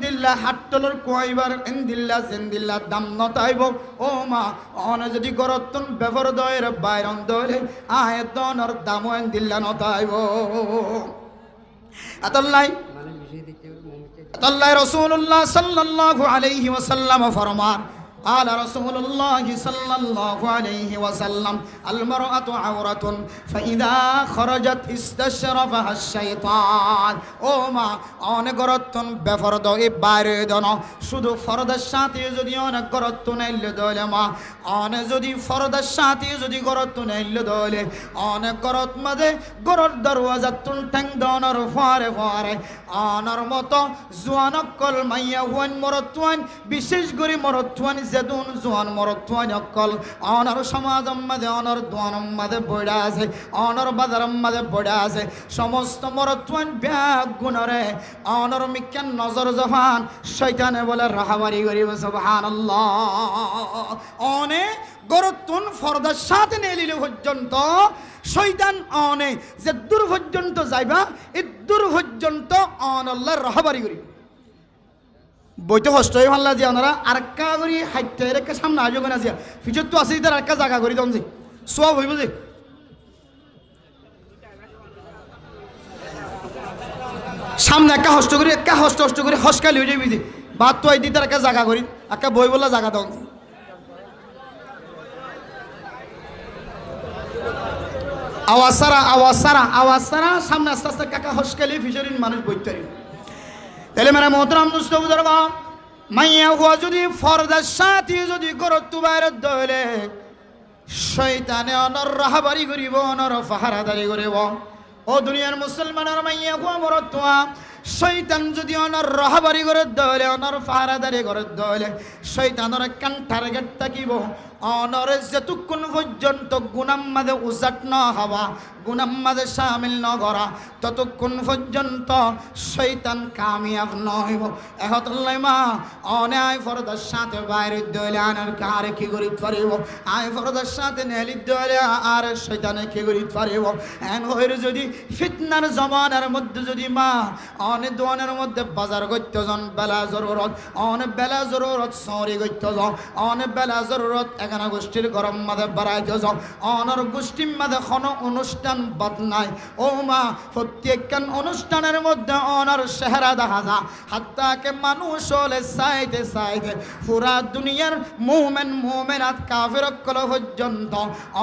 দিল্লা হাট্টলের কুয়া এবার দিল্লা দিল্লা দাম নতাইব ও মা অন যদি গরতুন বেফর দয়ের বাইরন দলে আয়াত দনর দাম দিল্লা নতাইব আতাল্লাই আতাল্লাই রাসূলুল্লাহ সাল্লাল্লাহু আলাইহি ওয়াসাল্লাম ফরমান قال رسول الله صلى الله عليه وسلم المرأة عورة فإذا خرجت استشرفها الشيطان ও মা অনেক গরতন বেফরদ এই বাইরে দন শুধু ফরদের সাথে যদি অনেক গরতন এলে দলে মা অনেক যদি ফরদের সাথে যদি গরতন এলে দলে অনেক গরত মাঝে গরর দরওয়াজা তুন ঠ্যাং দনর ফারে ফারে অনর মতো জোয়ানকল মাইয়া হুয়ান মরতুয়ান বিশেষ করে মরতুয়ান যেতুন জোয়ান মরত্বান অকল অনর সমাজ মাঝে অনর দোয়ান মাঝে বইড়া আছে অনর বাজার মাঝে বইড়া আছে সমস্ত মরত্বান ব্যাগ গুণরে অনর মিক্যান নজর জফান শয়তানে বলে রাহাবারি করিব সুবহানাল্লাহ অনে গরতুন ফরদার সাথে নেলিল পর্যন্ত শয়তান অনে যে দূর পর্যন্ত যাইবা এই দূর পর্যন্ত অন আল্লাহর রাহাবারি করিব বইতে কষ্ট হয়ে ভাল্লা যে ওনারা আরেকটা করি হাইটে এরেকা সামনে আসবে না যে ফিচর তো আছে তার আরেকটা জায়গা করি তখন যে সব হইব যে সামনে একটা হষ্ট করি হসকালি হয়ে যাবি যে বাদ তো আইদি তার একটা জায়গা করি একটা বই বলা জায়গা তখন আওয়াজ সারা সামনে আস্তে আস্তে কাকা হসকালি ফিচরিন মানুষ বইতে পারি তাহলে মেরা মোহতরাম দুষ্ট বুজুর্গ মাইয়া হুয়া যদি ফরদার সাথে যদি গরত্তু বাইরে দলে শয়তানে অনর রাহাবারি করিব অনর ফাহারাদারি করিব ও দুনিয়ার মুসলমানের মাইয়া হুয়া মরত্তুয়া শয়তান যদি অনর রাহাবারি করে দলে অনর ফাহারাদারি করে দলে শয়তানের কান টার্গেট থাকিব অনরে যেতক্ষণ পর্যন্ত গুনাম মাঝে উজাট ন হওয়া গুনাম মাঝে সামিল ন করা ততক্ষণ পর্যন্ত শয়তান কামিয়াব নহিব এহতল্লাই মা অনে আয় ফরদার সাথে বাইরে দইলে আনার কারে কি করি পারিব আয় ফরদার সাথে নেলি দইলে আর শয়তানে কি করি পারিব এন হইর যদি ফিতনার জমানার মধ্যে যদি মা অনে দোয়ানের মধ্যে বাজার করতে যান বেলা জরুরত অনে বেলা জরুরত সরি করতে যাও অনে বেলা জরুরত এখানে গোষ্ঠীর গরম মাঝে বাড়াইতে যাও অনর গোষ্ঠীর মাঝে কোনো অনুষ্ঠান বাদ নাই ও মা প্রত্যেকখান অনুষ্ঠানের মধ্যে অনর চেহারা দেখা যা হাত্তাকে মানুষ হলে চাইতে চাইতে পুরা দুনিয়ার মুমেনাত কাফের কল পর্যন্ত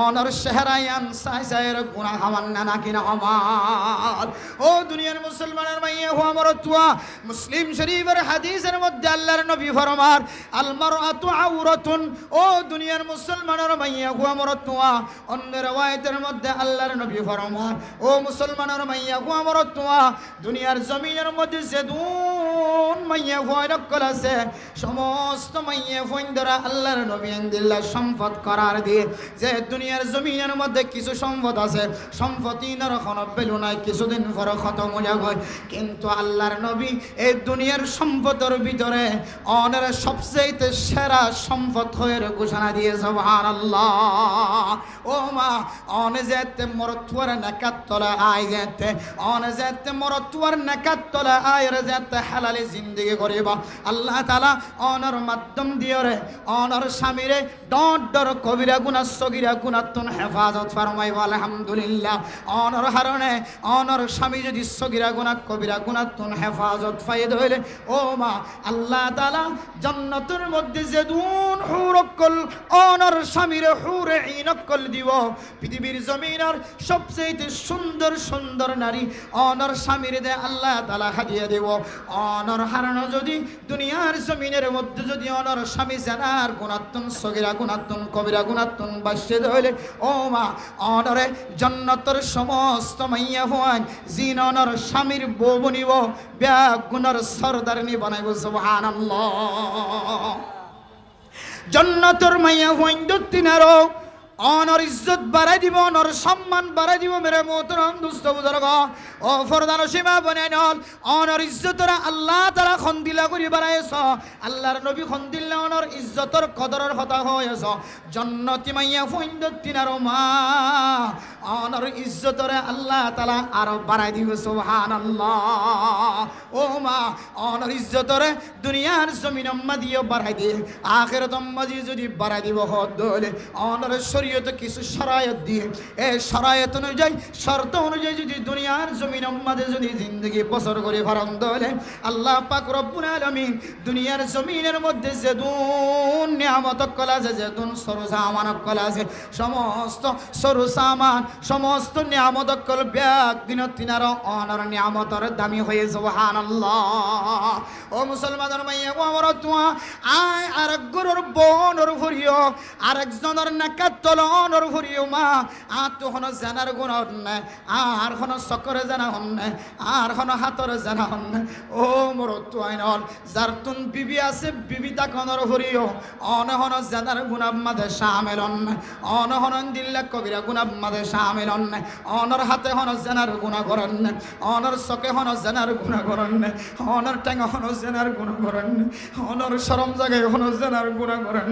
অনর চেহারায়ান চাই চাইয়ের গুণা খাবার না নাকি না আমার ও দুনিয়ার মুসলমানের মাইয়ে হো আমার তুয়া মুসলিম শরীফের হাদিসের মধ্যে আল্লাহর নবী ফরমার আল মারআতু আওরাতুন ও দুনিয়ার মুসলমানের মাইয়া হো আমার তুয়া অন্য রওয়ায়াতের মধ্যে আল্লাহর নবী ফরমার ও মুসলমানের মাইয়া হো আমার তুয়া দুনিয়ার জমিনের মধ্যে যেদুন মাইয়া হো রকল আছে সমস্ত মাইয়া ফোন দ্বারা আল্লাহর নবী আনদিল্লাহ সম্পদ করার দিয়ে যে দুনিয়ার জমিনের মধ্যে কিছু সম্পদ আছে সম্পত্তি নর কোনো পেলু নাই কিছুদিন পর খতম হয়ে যায় কিন্তু আল্লাহর নবী এই দুনিয়ার সম্পদের ভিতরে অনের সবচেয়ে সেরা সম্পদ হয়ে ঘোষণা দিয়ে সুবহানাল্লাহ ও মা অনে যেতে মরতুয়ার নাকাত তলা আয় যেতে অনে যেতে মরতুয়ার নাকাত তলা আয় যেতে হালালে জিন্দেগি করিবা আল্লাহ তাআলা অনর মাধ্যম দিয়ে রে অনর স্বামীরে ডর কবিরা গুনাহ সগীরা গুনাহতুন হেফাজত ফরমাইবা আলহামদুলিল্লাহ অনর হারণে অনর স্বামী যদি সগীরা গুনাহ কবিরা গুনাহতুন হেফাজত ফায়দা হইলে ও মা আল্লাহ তাআলা জান্নাতের মধ্যে যেদুন হুরকল অনর স্বামীরে হুরে ইনকল দিব পৃথিবীর জমিনের সবচেয়ে সুন্দর সুন্দর নারী অনর স্বামীরে দে আল্লাহ তাআলা হাদিয়া দেব অনর হারানো যদি দুনিয়ার জমিনের মধ্যে যদি অনর স্বামী জানার গুনাহতুন সগীরা গুনাহতুন কবিরা গুনাহতুন বাসে হইলে ও মা অনরে জান্নাতের সমস্ত মাইয়া হওয়ান জিন অনর স্বামীর বউ বনিব ব্যাগ গুনার সরদারনি বানাইব সুবহানাল্লাহ জান্নাতের মাইয়া হওয়ান দুতিনারো অনর ইজ্জত বাড়াই দিব অনর সম্মান বাড়াই দিব মেরে মোহতরম দুস্থ বুজুর্গ ও ফরদান সীমা বনে নল অনর ইজ্জতরা আল্লাহ তাআলা খন্দিলা করি বাড়াইছ আল্লাহর নবী খন্দিলা অনর ইজ্জতর কদরের কথা হয়েছ জান্নাতি মাইয়া ফুইন্দত তিনার মা অনর ইজ্জতরে আল্লাহ তাআলা আরো বাড়াই দিব সুবহানাল্লাহ ও মা অনর ইজ্জতরে দুনিয়ার জমিন আম্মা দিয়ে বাড়াই দিয়ে আখিরাত আম্মা যদি বাড়াই দিব হদলে অনর শরীয়ত কিছু শরায়ত দিয়ে এই শরায়ত অনুযায়ী শর্ত অনুযায়ী যদি দুনিয়ার জমিন আম্মাদে যদি জিন্দগি বসর করে ফারাম দলে আল্লাহ পাক রব্বুল আলামিন দুনিয়ার জমিনের মধ্যে যেদুন নিয়ামত কলা আছে যেদুন সরু সামান কলা আছে সমস্ত সরু সামান সমস্ত নিয়ামত কল ব্যাগ দিন তিনার অনর নিয়ামতর দামি হয়ে সুবহানাল্লাহ। ও মুসলমানের মাইয়া ও আমার তুয়া আয় আরেক গরুর বনর ভরিও আরেকজনের নাকাত তলনর ভরিও মা আর তো হন জানার গুণ হন্নে আর হন সকরে জানা হন্নে আর হন হাতর জানা হন্নে। ও মোর তুয়াই নল যার তুন বিবি আছে বিবি তাকনর ভরিও অনহন জানার গুণ মাদে শামিল হন্নে অনহন দিল্লা কবিরা গুণ মাদে শামিল হন্নে অনর হাতে হন জানার গুণ করেন অনর চকে হন জানার গুণ করেন অনর টেঙা হন জানার গুণ করেন অনর শরম জায়গায় হন জানার গুণ করেন।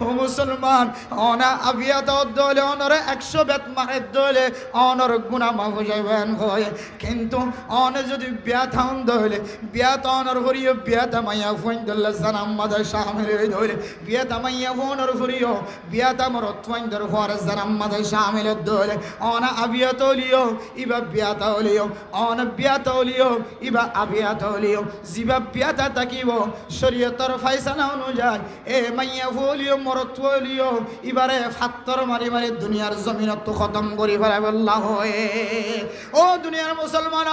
ও মুসলমান অনা আবিয়া দলে অনর 100 বেত মারে দলে অনর গুণা মাফ যাবেন হয় কিন্তু অনে যদি বিয়াত হন দলে বিয়াত অনর ভরিও বিয়াত মাইয়া ফোন দলে জানাম মাদে শামিল দলে বিয়াত মাইয়া ফোনর ভরিও বিয়াত আমার ফোন দর ফর জানাম মাদে শামিল দলে অনা আবিয়া তলিও ইবা বিয়াত হলিও অন বিয়াত হলিও ইবা আবিয়াত হলিও জিবা বিয়াত তাকিব শরীয়তর ফায়সালা অনুযায়ী এ মাইয়া ফলিও মরত হলিও ইবারে ফাত্তর মারি মারি দুনিয়ার জমিনত খতম করি ফেলাবে আল্লাহ হয়ে। ও দুনিয়ার মুসলমান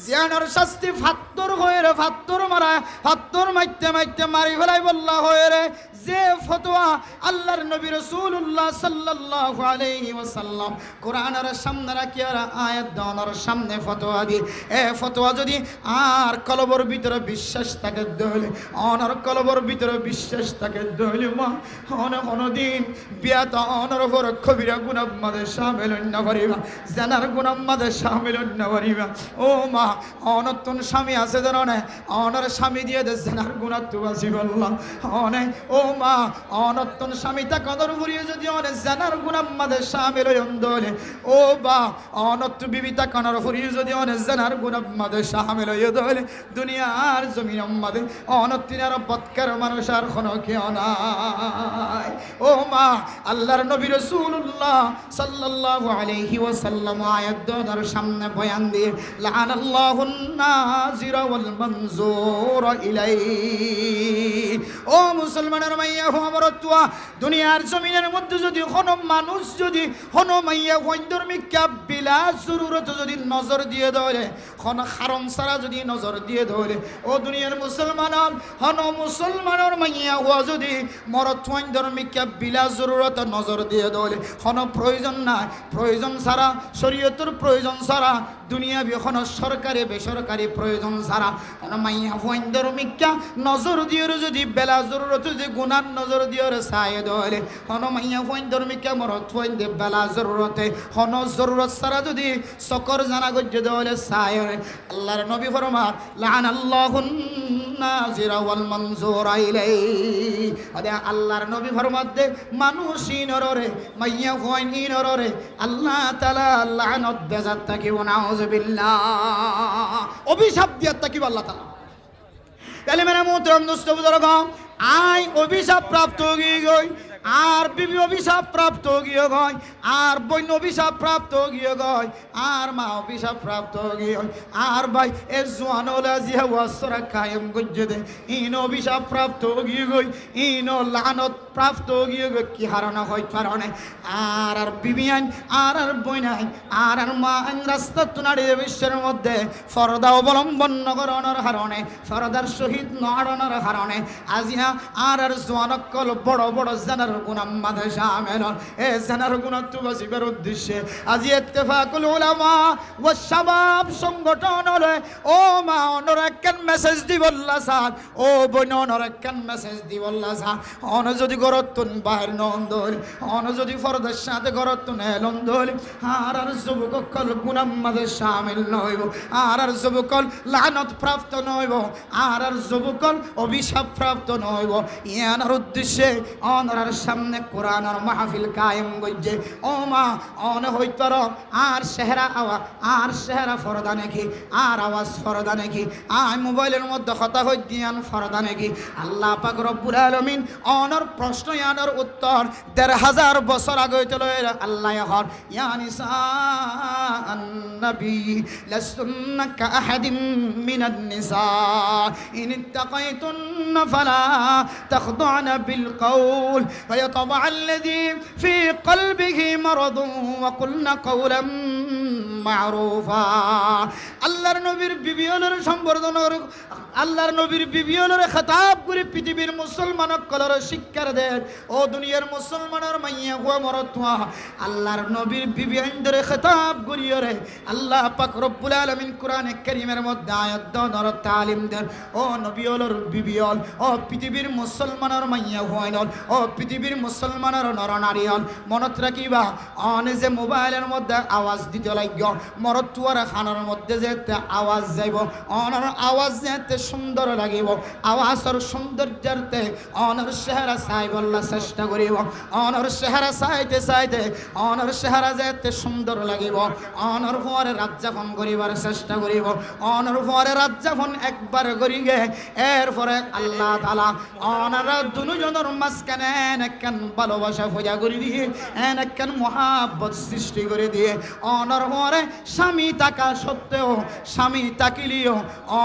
জিয়ানোর শাস্তি ফাত্তর হয়ে রে ফাত্তর মারা ফাত্তর মাইতে মাইতে মারি ফেলাইব আল্লাহ হয়ে রে। যে ফতোয়া আল্লাহর নবী রাসূলুল্লাহ সাল্লাল্লাহু আলাইহি ওয়াসাল্লাম কোরআনের সামনে রাখি আর আয়াত দানের সামনে ফতোয়া দি এ ফতোয়া যদি আর কলবর ভিতরে বিশ্বাস থাকে দলে অনর কলবর ভিতরে বিশ্বাস থাকে দলে মা অনদিন বিয়াত অনর ভর কবিরা গুনাহ মাদে শামিল না করিবা জানার গুনাহ মাদে শামিল না করিবা। ও মা অনতন স্বামী আছে জানে অনর স্বামী দিয়ে দে জানার গুনাহ তো বাসি বললাম অনে। ও মা অনতন স্বামী তা কদর ভরিয়ে যদি অনে জানার গুনাহ মাদে শামিল হইন দলে ও বা অনত বিবিতা কানার ভরিয়ে যদি অনে জানার গুনাহ মাদে শামিল হইয়ে দলে দুনিয়ার জমিন মাদে অনতিনার বৎকার মানুষ আর কোনো কেউ নাই। ও মা আল্লাহর নবী রাসূলুল্লাহ সাল্লাল্লাহু আলাইহি ওয়াসাল্লাম আয়াত দার সামনে বয়ান দিয়ে লানাল্লাহুন নাজিরা ওয়াল মানজুর ইলাইহি। ও মুসলমানের মাইয়া হো আমার তুয়া দুনিয়ার জমিনের মধ্যে যদি কোনো মানুষ যদি কোনো মাইয়া ধর্মিক বিলা জরুরত যদি নজর দিয়ে ধরে কোনো কারণ ছাড়া যদি নজর দিয়ে ধরে ও দুনিয়ার মুসলমান হন মুসলমানের মাইয়া হওয়া যদি মরত ধর্মিক বিলা জরুরত নজর দিয়ে ধরে কোনো প্রয়োজন নাই প্রয়োজন ছাড়া শরীয়তের প্রয়োজন ছাড়া দুনিয়া এখন সরকারি বেসরকারি প্রয়োজন ছাড়া কোনো মাইয়া ধর্মিক নজর দিয়ে যদি বেলা জরুরত যদি গুনার নজর দিয়ে চায় ধরে কোনো মাইয়া ধর্মিক মরত বেলা জরুরতে কোনো জরুরত ছাড়া যদি সকর জানা গজ্জে দেওয়ালে চায় আল্লাহর নবী ফরমান লানাল্লাহুন নাজিরা ওয়াল মানজুরা ইলাইহি। আদে আল্লাহর নবী ফরমান দে মানুষ ইনরে মাইয়া হইন ইনরে আল্লাহ তাআলা লানত বেজাত তাকিব নাউযুবিল্লাহ অভিশাপ দিয়া তাকিব আল্লাহ তাআলা। তাহলে মেরা মোহতরম দোস্ত বুজুর্গ আই অভিশাপ প্রাপ্ত হয়ে গই আর বিবি অভিশাপ প্রাপ্ত গিয়ে গয় আর বৈন্য অভিশাপ প্রাপ্ত গিয়ে গয় আর মা অভিশাপ প্রাপ্ত গিয়ে আর ভাই এ জোয়ান জিয়া ওয়াসরা কায়েম গজ্জে দে ইন অভিশাপ প্রাপ্ত গিয়ে গই ইন লানত প্রাপ্ত গিয়ে গই কি হারানো হয় কারণে আর বিবি আইন আর বইনাই আর মা আইন রাস্তা তুনাড়ি বিশ্বের মধ্যে ফরদা অবলম্বন নগরণের কারণে ফরদার শহীদ নড়ানোর কারণে আজিয়া আর জোয়ানকল বড় বড় জানার গুনাহ মাদে শামিল এ জানার গুনাহ তো বাঁচিবার উদ্দেশ্যে আজি ইত্তেফাকুল উলামা ওয়া শাবাব সংগঠন হলে ও মা অনর একখান মেসেজ দিবল্লা স্যার ও বোন অনর একখান মেসেজ দিবল্লা স্যার অন যদি গরতুন বাহির নন্দল অন যদি ফরদের সাথে গরতুন এলন্দল আর যুবকল গুনাহ মাদে শামিল নইব আর যুবকল লানত প্রাপ্ত নইব আর যুবকল অভিশাপ প্রাপ্ত নইব ইয়ানার উদ্দেশ্যে অনর সামনে কোরআনের মাহফিল কায়েম গজ্জে ও মা অন হইতর আর সেহরা আওয়া আর সেহরা ফরদা নাকি আর আওয়াজ ফরদা নাকি আই মোবাইলের মধ্যে কথা হই দিয়ান ফরদা নাকি আল্লাহ পাক রব্বুল আলামিন অনর প্রশ্ন ইয়ানোর উত্তর ১৫০০ বছর আগে হইতে লয় আল্লাহ হর ইয়া নিসা النبي لستن كأحد من النساء إن اتقيتن فلا تخضعن بالقول فيطبع الذي في قلبه مرض وقلن قولا মারুফা। আল্লাহর নবীর বিবি হলোর সম্বর্ধনা, আল্লাহর নবীর বিবি হলোর খেতাব করে পৃথিবীর মুসলমানক কলর শিক্ষার দেন। ও দুনিয়ার মুসলমানের মাইয়া হুয়া মরতুয়া আল্লাহর নবীর বিবি আইন্দরে খেতাব করিয়রে আল্লাহ পাক রব্বুল আলামিন কোরআনে কারীমের মধ্যে আয়াত দর তালিম দেন। ও নবী হলোর বিবি হল, ও পৃথিবীর মুসলমানের মাইয়া হুয়া হল, ও পৃথিবীর মুসলমানের নরনারী হল। মনত রাখিবা অনে যে মোবাইলের মধ্যে আওয়াজ দিতে লাগ মরতুয়ার খানার মধ্যে যেতে আওয়াজ যাইব, অনর আওয়াজ যেতে সুন্দর লাগিব, আওয়াজের সৌন্দর্যার্থে অনর চেহারা চাই বললা চেষ্টা করিব। অনর চেহারা চাইতে চাইতে অনর চেহারা যেতে সুন্দর লাগিব, অনর পরে রাত যাপন করিবার চেষ্টা করিব। অনর পরে রাত যাপন একবার করিগে এরপরে আল্লাহ তাআলা অনারা দুজনের মাঝখানে একখান ভালোবাসা পূজা করে দিয়ে একখান মহাব্বত সৃষ্টি করে দিয়ে অনর পরে স্বামী থাকা সত্ত্বেও স্বামী তাকিলিও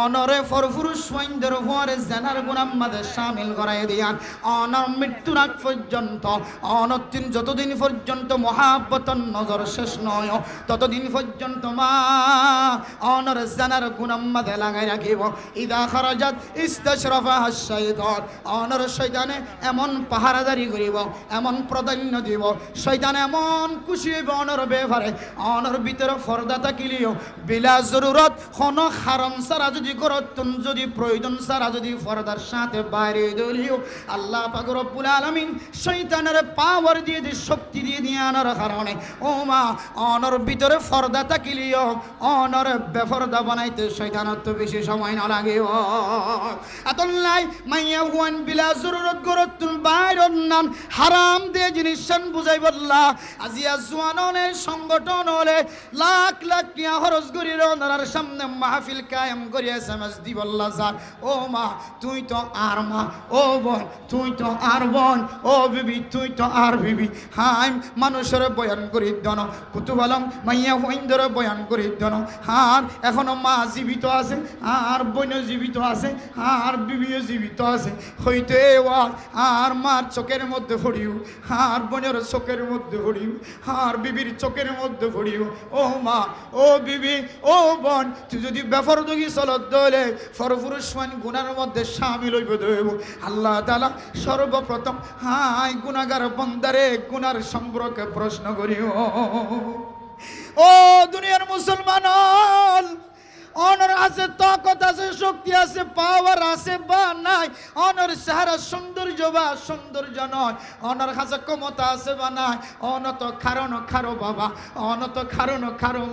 অনরে ফরফুরুষ সৈন্যের পরে জেনার গুনাম্মাদের সামিল করাই দিয়ান। অনর মৃত্যুর আগ পর্যন্ত অনতিন যতদিন পর্যন্ত মহাব্বতন নজর শেষ নয় ততদিন পর্যন্ত মা অনর জেনার গুনাম্মাদে লাগাই রাখিব। ইদা খরাজাত ইস্তাশরাফা শাইতান অনর শয়তানে এমন পাহারাদারি করিব, এমন প্রাধান্য দিব, শয়তান এমন খুশি হইব অনর ব্যাপারে অনর ভিতরে ফর্দা থাকিলিও বিলা জরুরত কোনো হারাম সারা যদি করতুন যদি প্রয়োজন সারা যদি ফর্দার সাথে বাইরে দলিও আল্লাহ পাক রব্বুল আলামিন শয়তানের পাওয়ার দিয়ে দিয়ে শক্তি দিয়ে দিয়ে আনার কারণে ও মা অনর ভিতরে ফর্দা থাকিলিও অনর বেফর্দা বানাইতে শয়তানের তো বেশি সময় না লাগে। আতল্লাই মাইয়া হুয়ান বিলা জরুরত করতুন বাইরন নান হারাম দিয়ে জিনিসান বুঝাই বললা আজিয়া জুয়ানের সংগঠন হলে লাখ লাখ টিয়া খরচ করি ওনার সামনে মাহফিল কায়েম করিয়া এসএমএস দি বললা স্যার ও মা তুই তো আর মা, ও বোন তুই তো আর বোন, ও বিবি তুই তো আর বিবি। হাই মানুষের বয়ান করি দন কুতুবালম মাইয়া হইন্দর বয়ান করি দন আর এখনো মা জীবিত আছে আর বোন জীবিত আছে আর বিবিও জীবিত আছে হইতে আর মার চোখের মধ্যে পড়িও আর বোনের চোখের মধ্যে পড়িও আর বিবির চোখের মধ্যে পড়িও। ও মা, ও বিবি, ও বোন তুই যদি বেফরদগি চলত দলে ফরফুরুষ গুনার মধ্যে সামিল হইব দেব আল্লাহ তাআলা সর্বপ্রথম হাই গুনাহগার বান্দারে গুনার সম্পর্কে প্রশ্ন করিও। ও দুনিয়ার মুসলমান অনর আছে, তাকত আছে, শক্তি আছে, পাওয়ার আছে বা নাই, অনর চেহারা সৌন্দর্য বা সৌন্দর্য নয়, অনর কাছে ক্ষমতা আছে বা নাই, অনত খারণ খারো বাবা, অনত খারণ খারো,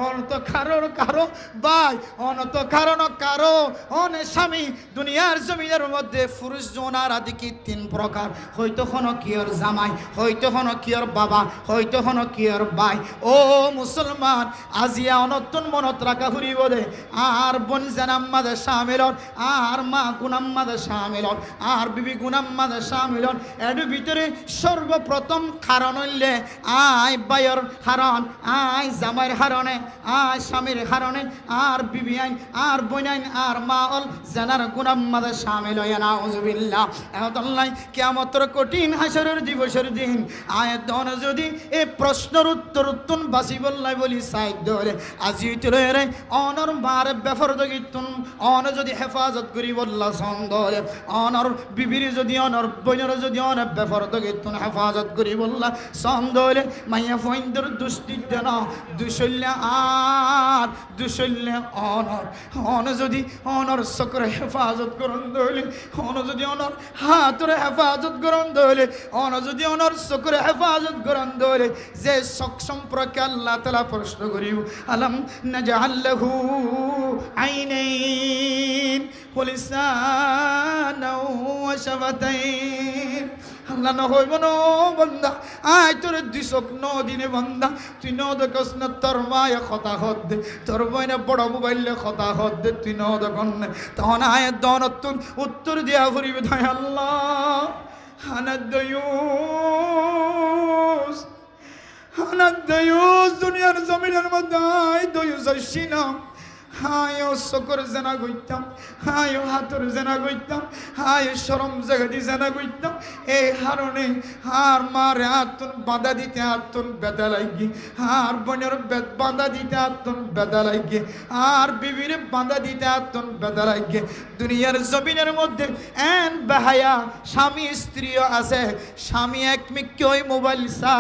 অনত খারণ কারো ভাই, অনত খারণ কারো অনে স্বামী। দুনিয়ার জমিনের মধ্যে পুরুষ জনার আদি কি তিন প্রকার, হয়তো কোনো কিয়র জামাই, হয়তো কোনো কিয়র বাবা, হয়তো কোনো কিয়র ভাই। ও মুসলমান আজিয়া অনতুন মনত রাখা ফুরিব দে আর বোন জানাম্মাদের সামিল আর মা গুনাম্মাদের সামিল আর বিবি গুনাম্মাদের সামিল। এর ভিতরে সর্বপ্রথম কারণ হইলে আয় বায়র হারণ, আয় জামাইয়ের হারণে, আয় স্বামীর হারণে, আর বিবি আইন আর বোন আইন আর মা অল জানার গুনাম্মাদের সামিল হইয়া নাউজুবিল্লাহ। এতলাই কিয়ামতের কঠিন হাসরের দিবসের দিন আয় দন যদি এই প্রশ্নের উত্তর উত্তর বাসি বললাই বলি সাইড ধরে আজি তুলে রে অনর মার বেফরদগিতুন অন যদি হেফাজত করি বললা সন্দরে অনর বিবির যদি অনর বইনের যদি অন বেফরদগিতুন হেফাজত করি বললা সন্দরে মাইয়া ফইন্দর দুষ্টি দেন দুশল্য আর দুশল্য অনর অন যদি অনর সকরে হেফাজত করন দইলে অন যদি অনর হাতরে হেফাজত করন দইলে অন যদি অনর সকরে হেফাজত করন দইলে যে সক সম্পর্কে আল্লাহ তাআলা প্রশ্ন করিব আলম নাজআল্লাহু আইনাইন ওয়ালিসানা ওয়া শাফাতাইন। আল্লাহ না হইব না বান্দা আয় তোর দিশক দিনে বান্দা তুই দেখস না তোর মায়ে কথা হদ দে, তোর বইনে বড় মোবাইলে কথা হদ দে তুই দেখন না তখন আয় দন উত্তর দিয়া ফুরিবে তাই আল্লাহ হানাদ্দয়ুস হানাদ্দয়ুস দুনিয়ার জমিনের মধ্যে আয় দয়ুস আসছি না হায় ও চকুর জেনা গইতাম, হায় ও হাতর জেনা গইতাম, হায় শরম জাগাদি জেনা গইতাম। এই হারণে আর মার হাতুন বাঁধা দিতে হাতুন বেদা লাগি, আর বোনের বাঁধা দিতে হাতুন বেদা লাগে, আর বিবির বাঁধা দিতে হাতুন বেদা লাগে। দুনিয়ার জমিনের মধ্যে এন বেহায়া স্বামী স্ত্রীও আছে। স্বামী এক মিক্কে ওই মোবাইল সা,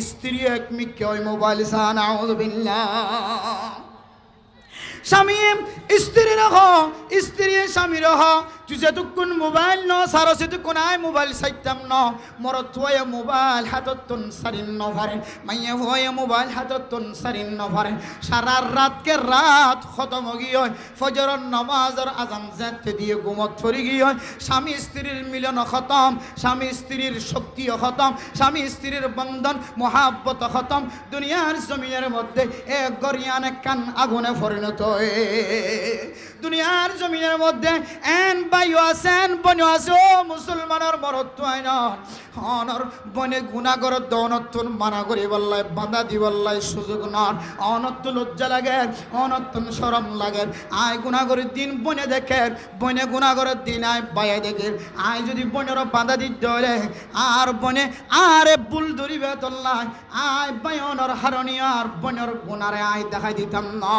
স্ত্রী এক মিক্কে ওই মোবাইল সা। নাউযুবিল্লাহ। স্বামী স্ত্রীর হ, স্ত্রী স্বামীর হ। তুই যেতক্ষণ মোবাইল ন সারো সেতক্ষণ আয় মোবাইল সাইতাম ন। মরত হয়ে মোবাইল হাতত তুন সারিন ন ভরে, মাইয়া হয়ে মোবাইল হাতত তুন সারিন ন ভরে। সারা রাতকে রাত খতম গিয়ে হয়, ফজরের নামাজের আজান যেতে দিয়ে ঘুমত ফরি গিয়ে হয়। স্বামী স্ত্রীর মিলন খতম, স্বামী স্ত্রীর শক্তিও খতম, স্বামী স্ত্রীর বন্ধন মহাব্বত খতম। দুনিয়ার জমিনের মধ্যে এক গরিয়ান কান আগুনে পরিণত হয়ে, দুনিয়ার জমিনের মধ্যে এন বাইও আছেন বনে আছে। ও মুসলমানের মরত্ব হয় না অনর বনে গুণাগর দনত্তন মানা করি বললাই বাধা দি বললাই সুযোগ নন। অনত্ত লজ্জা লাগে, অনত্তন শরম লাগে। আয় গুণাগরের দিন বনে দেখে, বনে গুণাগরের দিন আয় বাইয়া দেখে। আয় যদি বনের বাধা দিতে হলে আর বনে আরে বুল ধরিবে তোল্লাই, আয় বায়নর হারণীয় আর বনের গুণারে আয় দেখাই দিতাম না।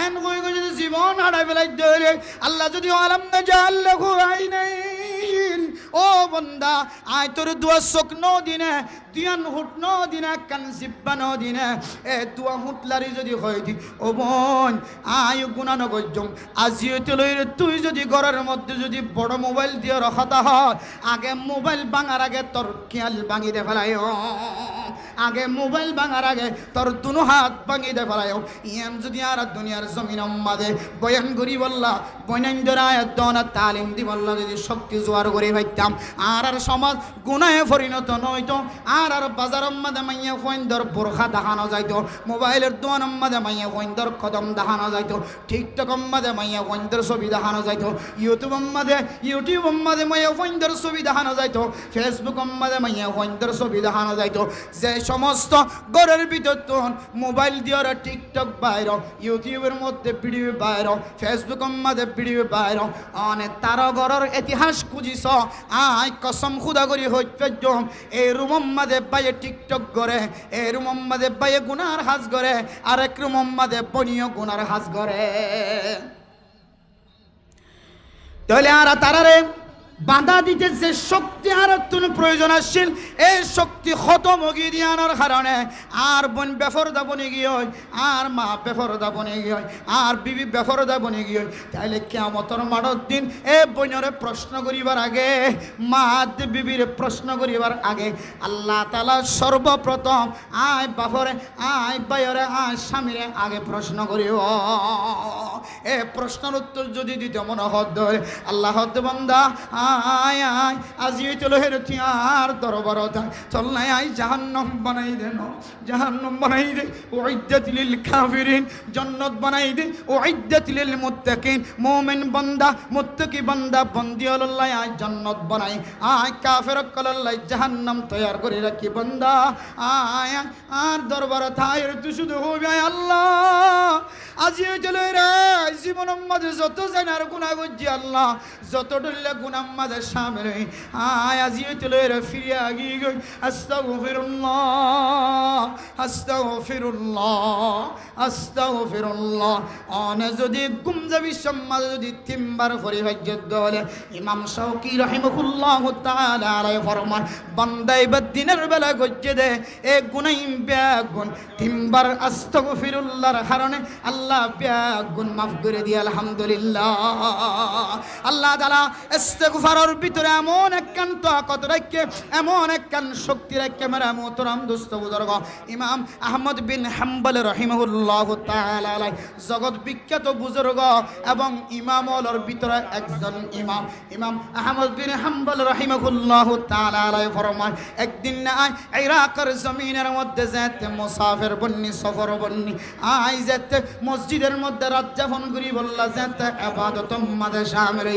এন কই কই যদি জীবন হারাই ফেলাই ধরে আল্লাহ যদি আলম না জাল্লাহু আইনাইন। ও বন্দা আয় তোর দুয়া চোখ ন দিনে, দিয়ান হুট ন দিনে, কান জিব্বা ন দিনে। এ দুয়া হুটলারি যদি হয় দি ও বোন আয় গুণা নগজম। আজিও তুই তুই যদি ঘরের মধ্যে যদি বড় মোবাইল দিয়ে রাখাতা হয়, আগে মোবাইল ভাঙার আগে তোর খেয়াল ভাঙি দে ফেলাই। আগে মোবাইল ভাঙার আগে তোর দুনো হাত ভাঙি দে ফেলাই। ইয়ান যদি আর দুনিয়ার জমিন মাদে বয়ান করি বললা, বৈনান্দর আয়াত দনা তালিম দি বললা, যদি শক্তি জোয়ার করে ভাইতাম আর আর সমাজ গুনাহে পরিণত নইতো। আর আর বাজার মাদে মাইয়া ফইন্দর বোরখা দেখানো যাইতো, মোবাইলের দোয়ান মাদে মাইয়া ফইন্দর কদম দেখানো যাইতো, টিকটক মাদে মাইয়া ফইন্দর ছবি দেখানো যাইতো, ইউটিউব মাদে মাইয়া ফইন্দর ছবি দেখানো যাইতো, ফেসবুক মাদে মাইয়া ফইন্দর ছবি দেখানো যাইতো। যে সমস্ত ঘরের ভিতর তখন মোবাইল দিয়ে টিকটক বাইর, ইউটিউবের মধ্যে ভিডিও বাইর, ফেসবুক মাদে ভিডিও বাইর, অনেক তার ঘরের ইতিহাস খুঁজিস। আয় কসম খুদা করি হইতে এই রুম মাদে বাইয়ে টিকটক করে, এই রুম মাদে বাইয়ে গুনার হাজ করে, আর এক রুম মাদে বনিও গুনার হাজ করে। তাহলে আর তারারে বাধা দিতে যে শক্তি আর প্রয়োজন আসছিল, এই শক্তি খতম গিয়ে দিয়ে আনার কারণে আর বোন বেফরদা বনে গিয়ে হয়, আর মা বেফরদা বনে গিয়ে হয়, আর বিবি বেফরদা বনে গিয়ে হয়। তাইলে কিয়ামতের মাঠের দিন এ বোনরে প্রশ্ন করিবার আগে, মা বিবির প্রশ্ন করিবার আগে আল্লাহ তাআলা সর্বপ্রথম আয় বাপরে, আয় বাইরে, আয় স্বামীরে আগে প্রশ্ন করিব। এ প্রশ্নের উত্তর যদি দিতে মনে হদ আল্লাহ হদ বান্দা আয় আয় আজিয়ে চলো হেরতি আর দরবার চল নাই আয় জাহান্নাম বানাই দে, জাহান্নাম বানাই দে উইদ্দাত লিল কাফিরিন, জান্নাত বানাই দে উইদ্দাত লিল মুত্তাকিন। মুমিন বান্দা মুত্তাকি বান্দা বন্দি আল্লাহ আয় জান্নাত বানাই, আয় কাফের কল্লাই জাহান্নাম তৈয়ার করে রাখি। বান্দা আয় আর দরবার থায়ের তুই শুধু হবে আল্লাহ আজিয়ে চলো রে জীবন মাঝে যত জানার গুনাহ করছি আল্লাহ, যত ডলে গুনাহ মাঝে সামনে আয় আজিয়ে চলো রে ফিরে আগিয়ে গই। আস্তাগফিরুল্লাহ আস্তাগফিরুল্লাহ আস্তাগফিরুল্লাহ। অনে যদি গুম যাবি সমাজ যদি তিনবার পরিভাজ্য দলে ইমাম শাওকি রাহিমাহুল্লাহ তাআলা আলাইহি ফরমান, বান্দাই বা দিনের বেলা গজ্জে দে এ গুনাইম বেগুন তিনবার আস্তাগফিরুল্লাহর কারণে আল্লাহ বেগুন মাফ করে দিয়ে আলহামদুলিল্লাহ। আল্লাহ তাআলা ইস্তিগফারের ভিতরে এমন একখান তাকত রাখে, এমন একখান শক্তি রাখে। মেরা মোহতারাম দোস্ত বুজুর্গ, ইমাম আহমদ বিন হাম্বল রাহিমাহুল্লাহ তাআলা আলাইহি জগৎ বিখ্যাত বুজুর্গ এবং ইমাম ওয়ালার ভিতরে একজন ইমাম, ইমাম আহমদ বিন হাম্বল রাহিমাহুল্লাহ তাআলা আলাইহি ফরমান, একদিন না ইরাকের জমিনের মধ্যে যেতে মুসাফির বন্নি সফর বন্নি আই যেতে মসজিদের মধ্যে রাত যাপন করি বললা যাতে ইবাদত মাঝে শামিল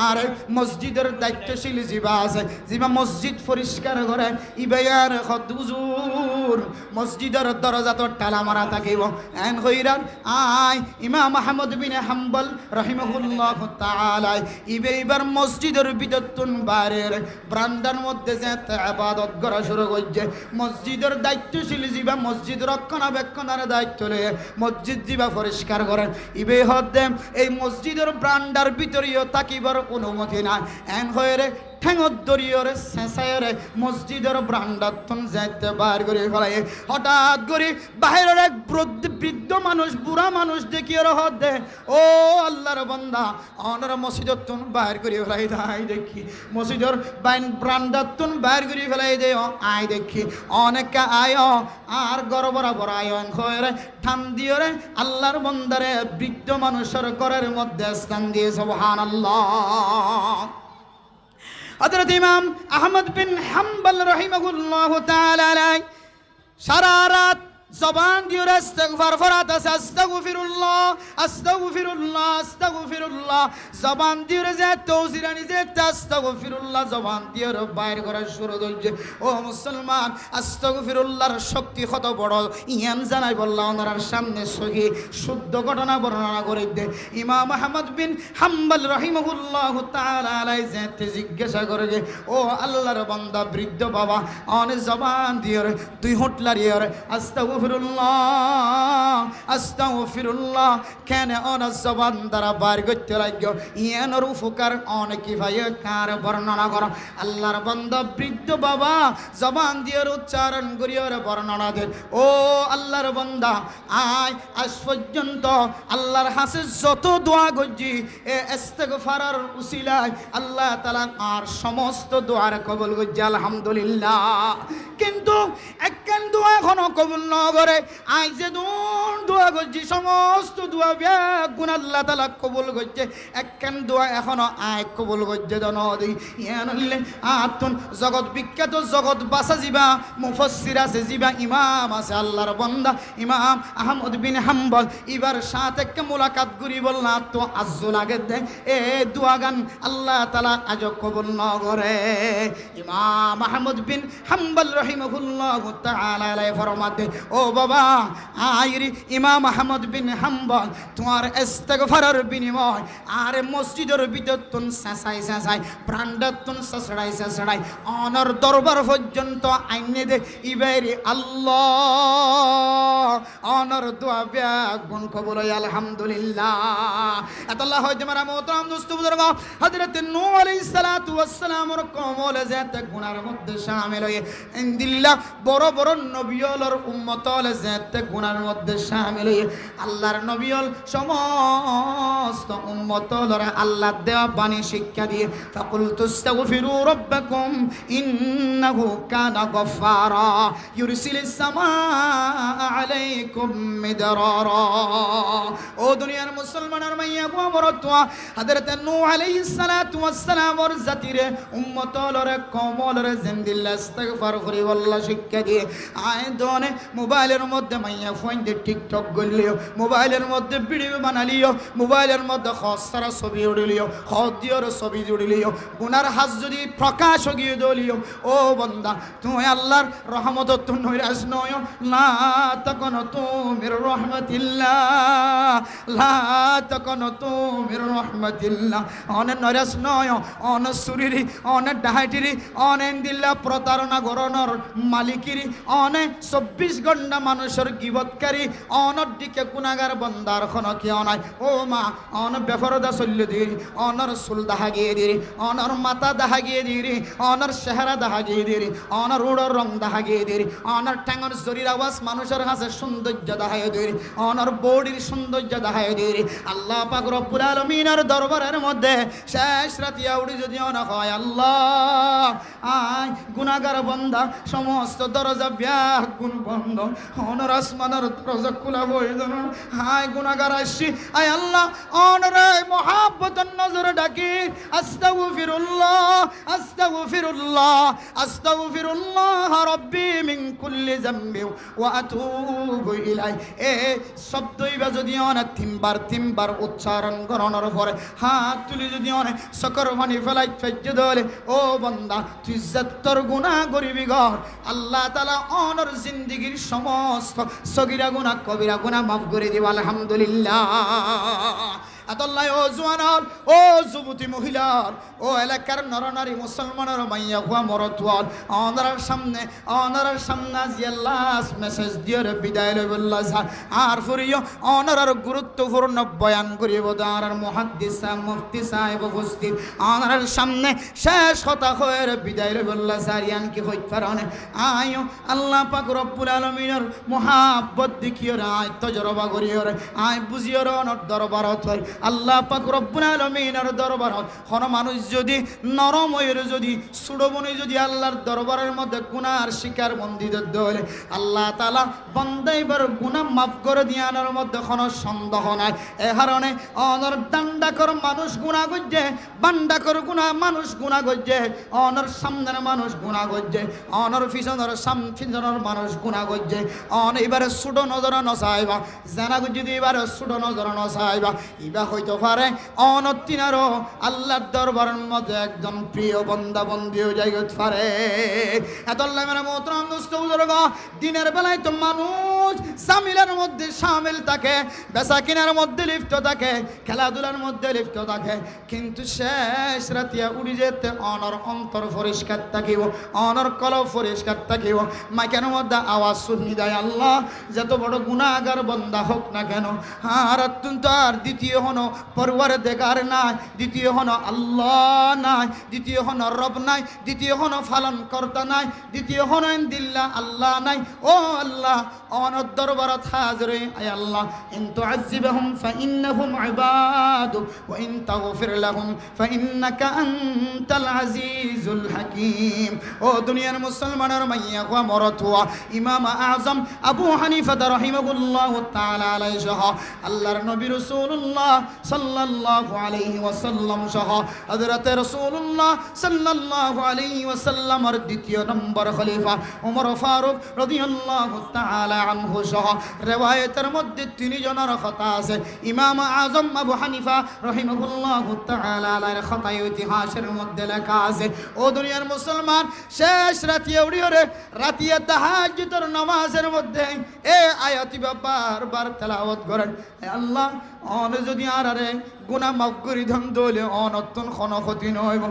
আর মসজিদের দায়িত্বশীল জিবা আছে জিবা মসজিদ পরিষ্কার করে ইবায়ার হুজুর মসজিদের দরজা তো তালা মারা থাকিব এন কইরার আয় ইমাম আহমদ বিন হাম্বল রাহিমাহুল্লাহ তাআলা ইবার মসজিদের ভিতরতুন বাইরের বারান্দার মধ্যে যাতে ইবাদত করা শুরু করছে মসজিদের দায়িত্বশীল জিবা মসজিদ রক্ষণাবেক্ষণের দায়িত্ব লয়ে মসজিদ জিবা পরিষ্কার করেন ইবে হদ্দে এই মসজিদের বারান্দার ভিতরেও থাকিবার অনুমতি নাই এন হয়ে ঠেঙত দরিয়রে শেষায়রে মসজিদের ব্রান্ডাতন যাইতে বার করে ফেলায় হঠাৎ করে বাহিরের এক বৃদ্ধ মানুষ বুড়া মানুষ দেখিয়ে রহত দে ও আল্লাহর বান্দা অনর মসজিদতন বাইর করে ফেলাই তাই দেখি মসজিদের বাইন ব্রান্ডাতন বাইর করে ফেলাই দে আয় দেখি অনেকে আয় আর গড় বরাবর আয়ন হয়ে ঠান দিয়ে আল্লাহর বান্দারে বৃদ্ধ মানুষের ঘরের মধ্যে স্থান দিয়ে সুবহানাল্লাহ হযরত ইমাম আহমদ বিন হাম্বল রাহিমাহুল্লাহু তাআলা সারা রাত জবান দিয়ে ইস্তিগফার ফরাত আস্তাগফিরুল্লাহ আস্তাগফিরুল্লাহ আস্তাগফিরুল্লাহ জবান দিয়ে যে তৌজিরানি যে আস্তাগফিরুল্লাহ জবান দিয়ে বাইর করা শুরু করছে ও মুসলমান আস্তাগফিরুল্লাহর শক্তি কত বড় ইয়ান জানাই বললাম ওনার সামনে সহি শুদ্ধ ঘটনা বর্ণনা করে দে ইমাম আহমদ বিন হাম্বল রাহিমাহুল্লাহু তাআলা আলাইহি যে জিজ্ঞাসা করে যে ও আল্লাহর বান্দা বৃদ্ধ বাবা অনে জবান দিয়ে দুই হোটলারিয়ার আস্তাগফিরুল্লাহ কেন অনা জবান দ্বারা বার করতে লাগো ইয়ানোর উপকার অনেক ভাই কার বর্ণনা করো আল্লাহর বান্দা বৃদ্ধ বাবা জবান দিয়ে উচ্চারণ করিয়ে বর্ণনা দেন ও আল্লাহর বান্দা আয় আজ পর্যন্ত আল্লাহর হাসে যত দোয়া করছি এ ইস্তিগফারের উসিলায় আল্লাহ তাআলা আর সমস্ত দোয়ার কবুল করছে আলহামদুলিল্লাহ কিন্তু একখান দোয়া এখনো কবুল না করে আই যে দোয়া করছি সমস্ত দোয়া গুণ আল্লাহ তাআলা কবুল করছে একখান দোয়া এখনো আয় কবুল করছে জনদি ইয়ানলে আতুন জগৎ বিখ্যাত জগৎ বাসা জিবা মুফাসসির আছে জিবা ইমাম আছে আল্লাহর বান্দা ইমাম আহমদ বিন হাম্বল এবার সাথে একটা মুলাকাত করি বলনা তো আজ্জু লাগে দে এ দোয়া গান আল্লাহ তাআলা আজ কবুল না করে ইমাম আহমদ বিন হাম্বল রাহিমাহুল্লাহু তাআলা আলাইহি ফরমাতে ও বাবা আইরি ইমাম আহমদ বিন হাম্বল তোমার ইস্তিগফারের বিনিময় আর মসজিদের ভিতর তুন সাসাই প্রাণদাতুন সাসড়াই অনর দরবার পর্যন্ত আইনে দে ইবাইরি আল্লাহ অনর দোয়া গুণ কবুল হয় আলহামদুলিল্লাহ আল্লাহ হয় তোমার মোহতারাম দোস্ত বুজুর্গ হযরত নূহ আলাইহিস সালাতু ওয়াস সালামের কওমলে যাতে গুনার মধ্যে শামিল হয়ে ইনদিল্লাহ বড় বড় নবিয়লর উম্মতল যাতে গুনার মধ্যে শামিল হয়ে আল্লাহর নবিয়ল সমস্ত উম্মতলরা আল্লাহ দেওয়া বাণী শিক্ষা দিয়ে ফাকুলতু আস্তাগফিরু রাব্বাকুম ইন্নাহু কানা গফফারা ইউরসিলিস সামাআ আলাইকুম মিদরারা ও দুনিয়ার মুসলমানের মাইয়া গো বরতওয়া হযরত নূহ আলাইহিস সালাতু ওয়াস সালামর জাতিরে উম্মতলরে কওমলরে জিন্দিল্লাহ ইস্তিগফার করি আল্লাহ শিক্ষা দিয়ে আয় দনে মোবাইলের মধ্যে মাইয়া ফোন দিয়ে টিকটক গলিও মোবাইলের মধ্যে ভিডিও বানালিও মোবাইলের মধ্যে খসরা ছবি উড়িলিও খদিয়র ছবি উড়িলিও গুনার হাজ যদি প্রকাশ গিয়ে দলিও ও বান্দা তুমি আল্লাহর রহমত তুমি নৈরাশ নয় লা তাকুনতু মির রাহমাতিল্লাহ লা তাকুনতু মির রাহমাতিল্লাহ অনেক নৈরাশ নয় অন সুরিরি অনেক ডাহাইটিরি অনেক দিল্লা প্রতারণা গরণর মালিকিরি অনেক 24 ঘন্টা মানুষের গিবতকারী অনর দিকে গুনাহগার বান্দার কোন কি অনাই ও মা অন বেফরদা চল্লে দিরি অনর সুল দাহা গিয়ে দিরি অনর মাথা দাহা গিয়ে দিরি অনর চেহারা দাহা গিয়ে দিরি অনর উড়র রং দাহা গিয়ে দিরি অনর ঠ্যাঙর শরীর আওয়াজ মানুষের কাছে সৌন্দর্য দাহায় দিরি অনর বডির সৌন্দর্য দাহায় দিরি আল্লাহ পাক রব্বুল আলামিনের দরবারের মধ্যে শেষ রাতিয়া উড়ি যদি অন হয় আল্লাহ আয় গুনাহগার বান্দা সমস্ত দরজা গুণ বন্ধ অনর আসমানের দরজা খোলা হয়ে যেন হায় গুনাহগার আসছি আয় আল্লাহ অনরে মহাব্বতের নজরে ডাকি আস্তাগফিরুল্লাহ আস্তাগফিরুল্লাহ আস্তাগফিরুল্লাহ রাব্বি মিন কুল্লি যামবি ওয়া আতুবু ইলাই এ শব্দইবা যদি অনেক তিনবার উচ্চারণ করানোর পরে হাত তুলি যদি অনেক সকর পানি ফেলাই ফেজে ধরে ও বান্দা তুই যত্তর গুনাহ করিবি গর আল্লাহ তাআলা অনর জিন্দেগীর সমস্ত সগীরা গুনাহ কবিরা গুনাহ মাফ করে দিব আলহামদুলিল্লাহ আতাল্লাহ ও জওয়ান ও যুবতী মহিলার ও এলাকার নরনারী মুসলমানের মাইয়া হুয়া মরতুয়াল অনার সামনে জিয়াল্লাস মেসেজ দিয়ে বিদায় লইবল্লাহ আর ফুরিও অনার গুরুত্বপূর্ণ বয়ান করিব দাঁড়ার মুহাদ্দিস মুফতি সাহেব উপস্থিত অনার সামনে শেষ কথা হয়ে বিদায় লইবল্লাহ সারিয়ান কি হইত কারণে আয়ো আল্লাহ পাক রব্বুল আলামিনের মুহাব্বত দেখিও আয় তজরবা করিও আয় বুঝিও অনর দরবারত হয় আল্লাহ পাক রব্বুল আলামিনের দরবারত কোন মানুষ যদি নরম হয়ে যদি সুড়বনে যদি আল্লাহর দরবারের মধ্যে গুনার শিকার বন্দিত দলে আল্লাহ তাআলা বান্দাইবার গুনাহ মাফ করে দিয়ানোর মধ্যে কোনো সন্দেহ নাই এ কারণে অনর দান্ডাকর মানুষ গুনাহ করছে বান্ডাকর গুনাহ মানুষ গুনাহ করছে অনর সামনের মানুষ গুনাহ করছে অনর পিছনের পিছনের মানুষ গুনাহ করছে অন এবারে সুড়ো নজর নসাইবা জানা যদি এবারে সুড়ো নজর নসাইবা ইবা হইতে পারে অনতিনারও আল্লাহর দরবারের মধ্যে একজন প্রিয় বান্দা বন্দী হয়ে যাইতে পারে এতল্লাহ মানে মোহতরম দোস্ত বুজুর্গ দিনের বেলায় তো মানুষ জামিলের মধ্যে শামিল থাকে বেচা কিনার মধ্যে লিপ্ত থাকে খেলাধুলার মধ্যে লিপ্ত থাকে কিন্তু শেষ রাতিয়া উড়ি যেতে অনর অন্তর পরিষ্কার থাকিব অনর কলব পরিষ্কার থাকিব মাইকের মধ্যে আওয়াজ শুনি দেয় আল্লাহ যত বড় গুনাহগার বান্দা হোক না কেন আর অত্যন্ত আর দ্বিতীয় হন পরওয়ারে দেগার নাই দ্বিতীয় হন আল্লাহ নাই দ্বিতীয় হন রব নাই দ্বিতীয় হন ফালন কর্তা নাই দ্বিতীয় হন দিল্লা আল্লাহ নাই ও আল্লাহ অনর দরবারত হাজরে আয় আল্লাহ ইন তুআযিবহুম ফাইন্নাহুম ইবাদু ওয়া ইন তাগফির লাহুম ফাইন্নাকা আনতাল আজিজুল হাকীম ও দুনিয়ার মুসলমানের মাইয়া ওয়া মরতুয়া ইমাম আযম আবু হানিফা রাহিমাহুল্লাহু তাআলা আলাইহি সহ আল্লাহর নবী রাসূলুল্লাহ সাল্লাল্লাহু আলাইহি ওয়াসাল্লাম সহ হযরতে রাসূলুল্লাহ সাল্লাল্লাহু আলাইহি ওয়াসাল্লামের দ্বিতীয় নম্বর খলিফা ওমর ফারুক রাদিয়াল্লাহু তাআলা আনহু সহ riwayতের মধ্যে তিনি জনের কথা আছে ইমাম আযম আবু হানিফা রাহিমাহুল্লাহু তাআলা আলাইহির কথা ইতিহাসের মধ্যে লেখা আছে ও দুনিয়ার মুসলমান শেষ রাতে উড়িয়ে রাতিয়া তাহাজ্জুদের নামাজের মধ্যে এই আয়াতটি বারবার তেলাওয়াত করেন আল্লাহ অন যদি আর আরে গুনাহ মাফ করি ধন দলে অনতন ক্ষতি নইব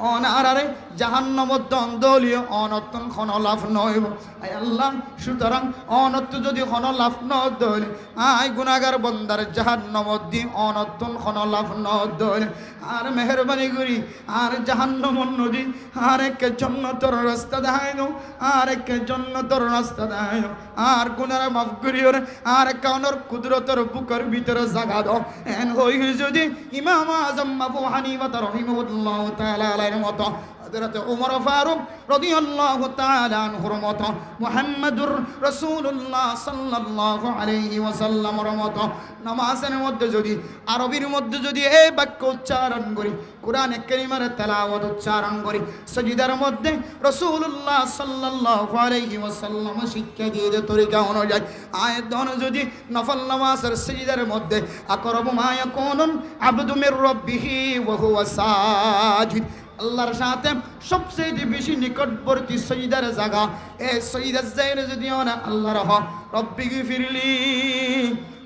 অনারে জাহান্নামত দলীয় অনতন খন লাভ নইব আয় আল্লাহ সুতরাং অনত্ত যদি খন লাভ ন দলে আয় গুনাহগার বন্দার জাহান্নামত দি অনতন খন লাভ ন দলে আর মেহরবানি করি আর জাহান্নামত নদী আর একে জান্নাতের রাস্তা দেখাইনো আর একে জান্নাতের রাস্তা দেখাইনো আর গুনাহ মাফ করিও আর কাউনের কুদরতের বুকের ভিতরে জায়গা দাও এন হই যদি ইমাম আযম আবু হানিফা রাহিমাহুল্লাহু তাআলা আলাইহির মতো হযরত ওমর ফারুক রাদিয়াল্লাহু তাআলা আনহুর মতো মুহাম্মদুর রাসূলুল্লাহ সাল্লাল্লাহু আলাইহি ওয়াসাল্লামের মতো নামাজের মধ্যে যদি আরবির মধ্যে যদি এই বাক্য উচ্চারণ করি কোরআনে কারীমের তেলাওয়াত উচ্চারণ করি সাজদার মধ্যে রাসূলুল্লাহ সাল্লাল্লাহু আলাইহি ওয়াসাল্লাম শিক্ষা দিয়ে তরিকা অনুযায়ী আয়াত যদি নফল নামাজের সাজদার মধ্যে আকরাবু মা ইয়াকুনুন আবদু মির রাব্বিহি ওয়া হুয়া সাজিদ আল্লাহর সাথে সবচেয়ে বেশি নিকটবর্তী সজদার জায়গা এই সজদার জায়গা যদি না আল্লাহর রব্বি গফিরলি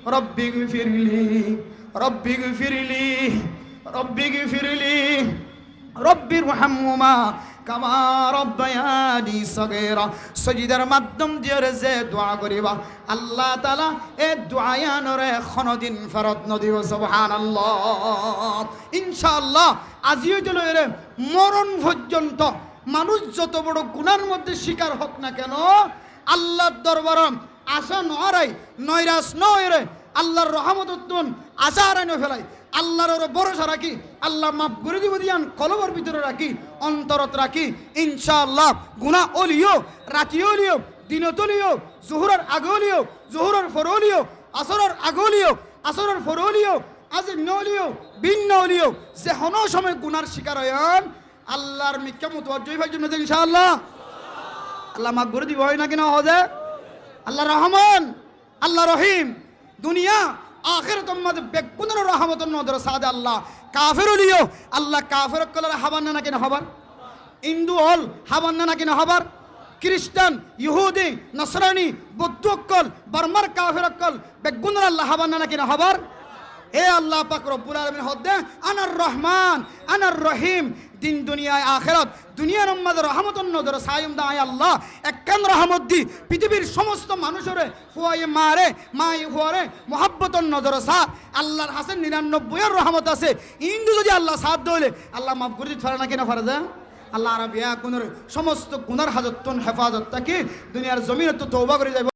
রব্বি গফিরলি রব্বি গফিরলি রব্বি গফিরলি রব্বির রহমহুমা কামা রব্বায়ানি সগীরা সজদার মাধ্যম দিয়ে যে দোয়া করিবা আল্লাহ তাআলা এই দোয়ায়ানরে কোনদিন ফেরত নদিব সুবহানাল্লাহ ইনশাআল্লাহ আজিও চলে রে মরণ পর্যন্ত মানুষ যত বড় গুনার মধ্যে শিকার হোক না কেন আল্লাহর দরবারে আশা নয় নৈরাশ নয় রে আল্লাহর রহমত উদ্দন আশা হারানো ফেলাই আল্লাহর ভরসা রাখি আল্লাহ মাফ করে দিব দিয়ান কলবের ভিতরে রাখি অন্তরত রাখি ইনশাআল্লাহ গুনাহ ওলিও রাতি ওলিও দিনতলিও জোহরের আগলিও জোহরের ফরলিও আসরের আগলিও আসরের ফরলিও আজ নলিও বিনলিও যে হনো সময় গুনার শিকার হয়ন আল্লাহর মিক্কা মুতওয়াজ্জিহ ভাই জন্য ইনশাআল্লাহ আল্লাহ মাফ করে দিব হয় না কিনা হজে আল্লাহ রহমান আল্লাহ রহিম দুনিয়া আখিরাত মধ্যে বেগুনের রহমতের নজর সাদে আল্লাহ কাফের লিও আল্লাহ কাফের কলার হাবান না কিনা হবার হিন্দু হল হাবান না কিনা হবার খ্রিস্টান ইহুদি নসরানি বৌদ্ধ অক্কল বর্মার কাফের অক্কল বেগুনের আল্লাহ হাবান না কিনা হবার এ আল্লাহ পাক রব্বুল আলামিন হদ্দে আনার রহমান আনার রহিম দিন দুনিয়ায় আখিরাত দুনিয়ার মধ্যে রহমতের নজর সায়ম দায় আল্লাহ একখান রহমত দি পৃথিবীর সমস্ত মানুষের হুয়ায়ে মারে মাই হুয়ারে মোহাব্বতের নজর সা আল্লাহর হাসেন 99 এর রহমত আছে ইন্দু যদি আল্লাহ সাথ দইলে আল্লাহ মাফ করে দিতে পারে না কিনা পারে যা আল্লাহ আরবিয়া গুণের সমস্ত গুনার হাজতন হেফাজত তাকে দুনিয়ার জমিনে তো তওবা করে যাবে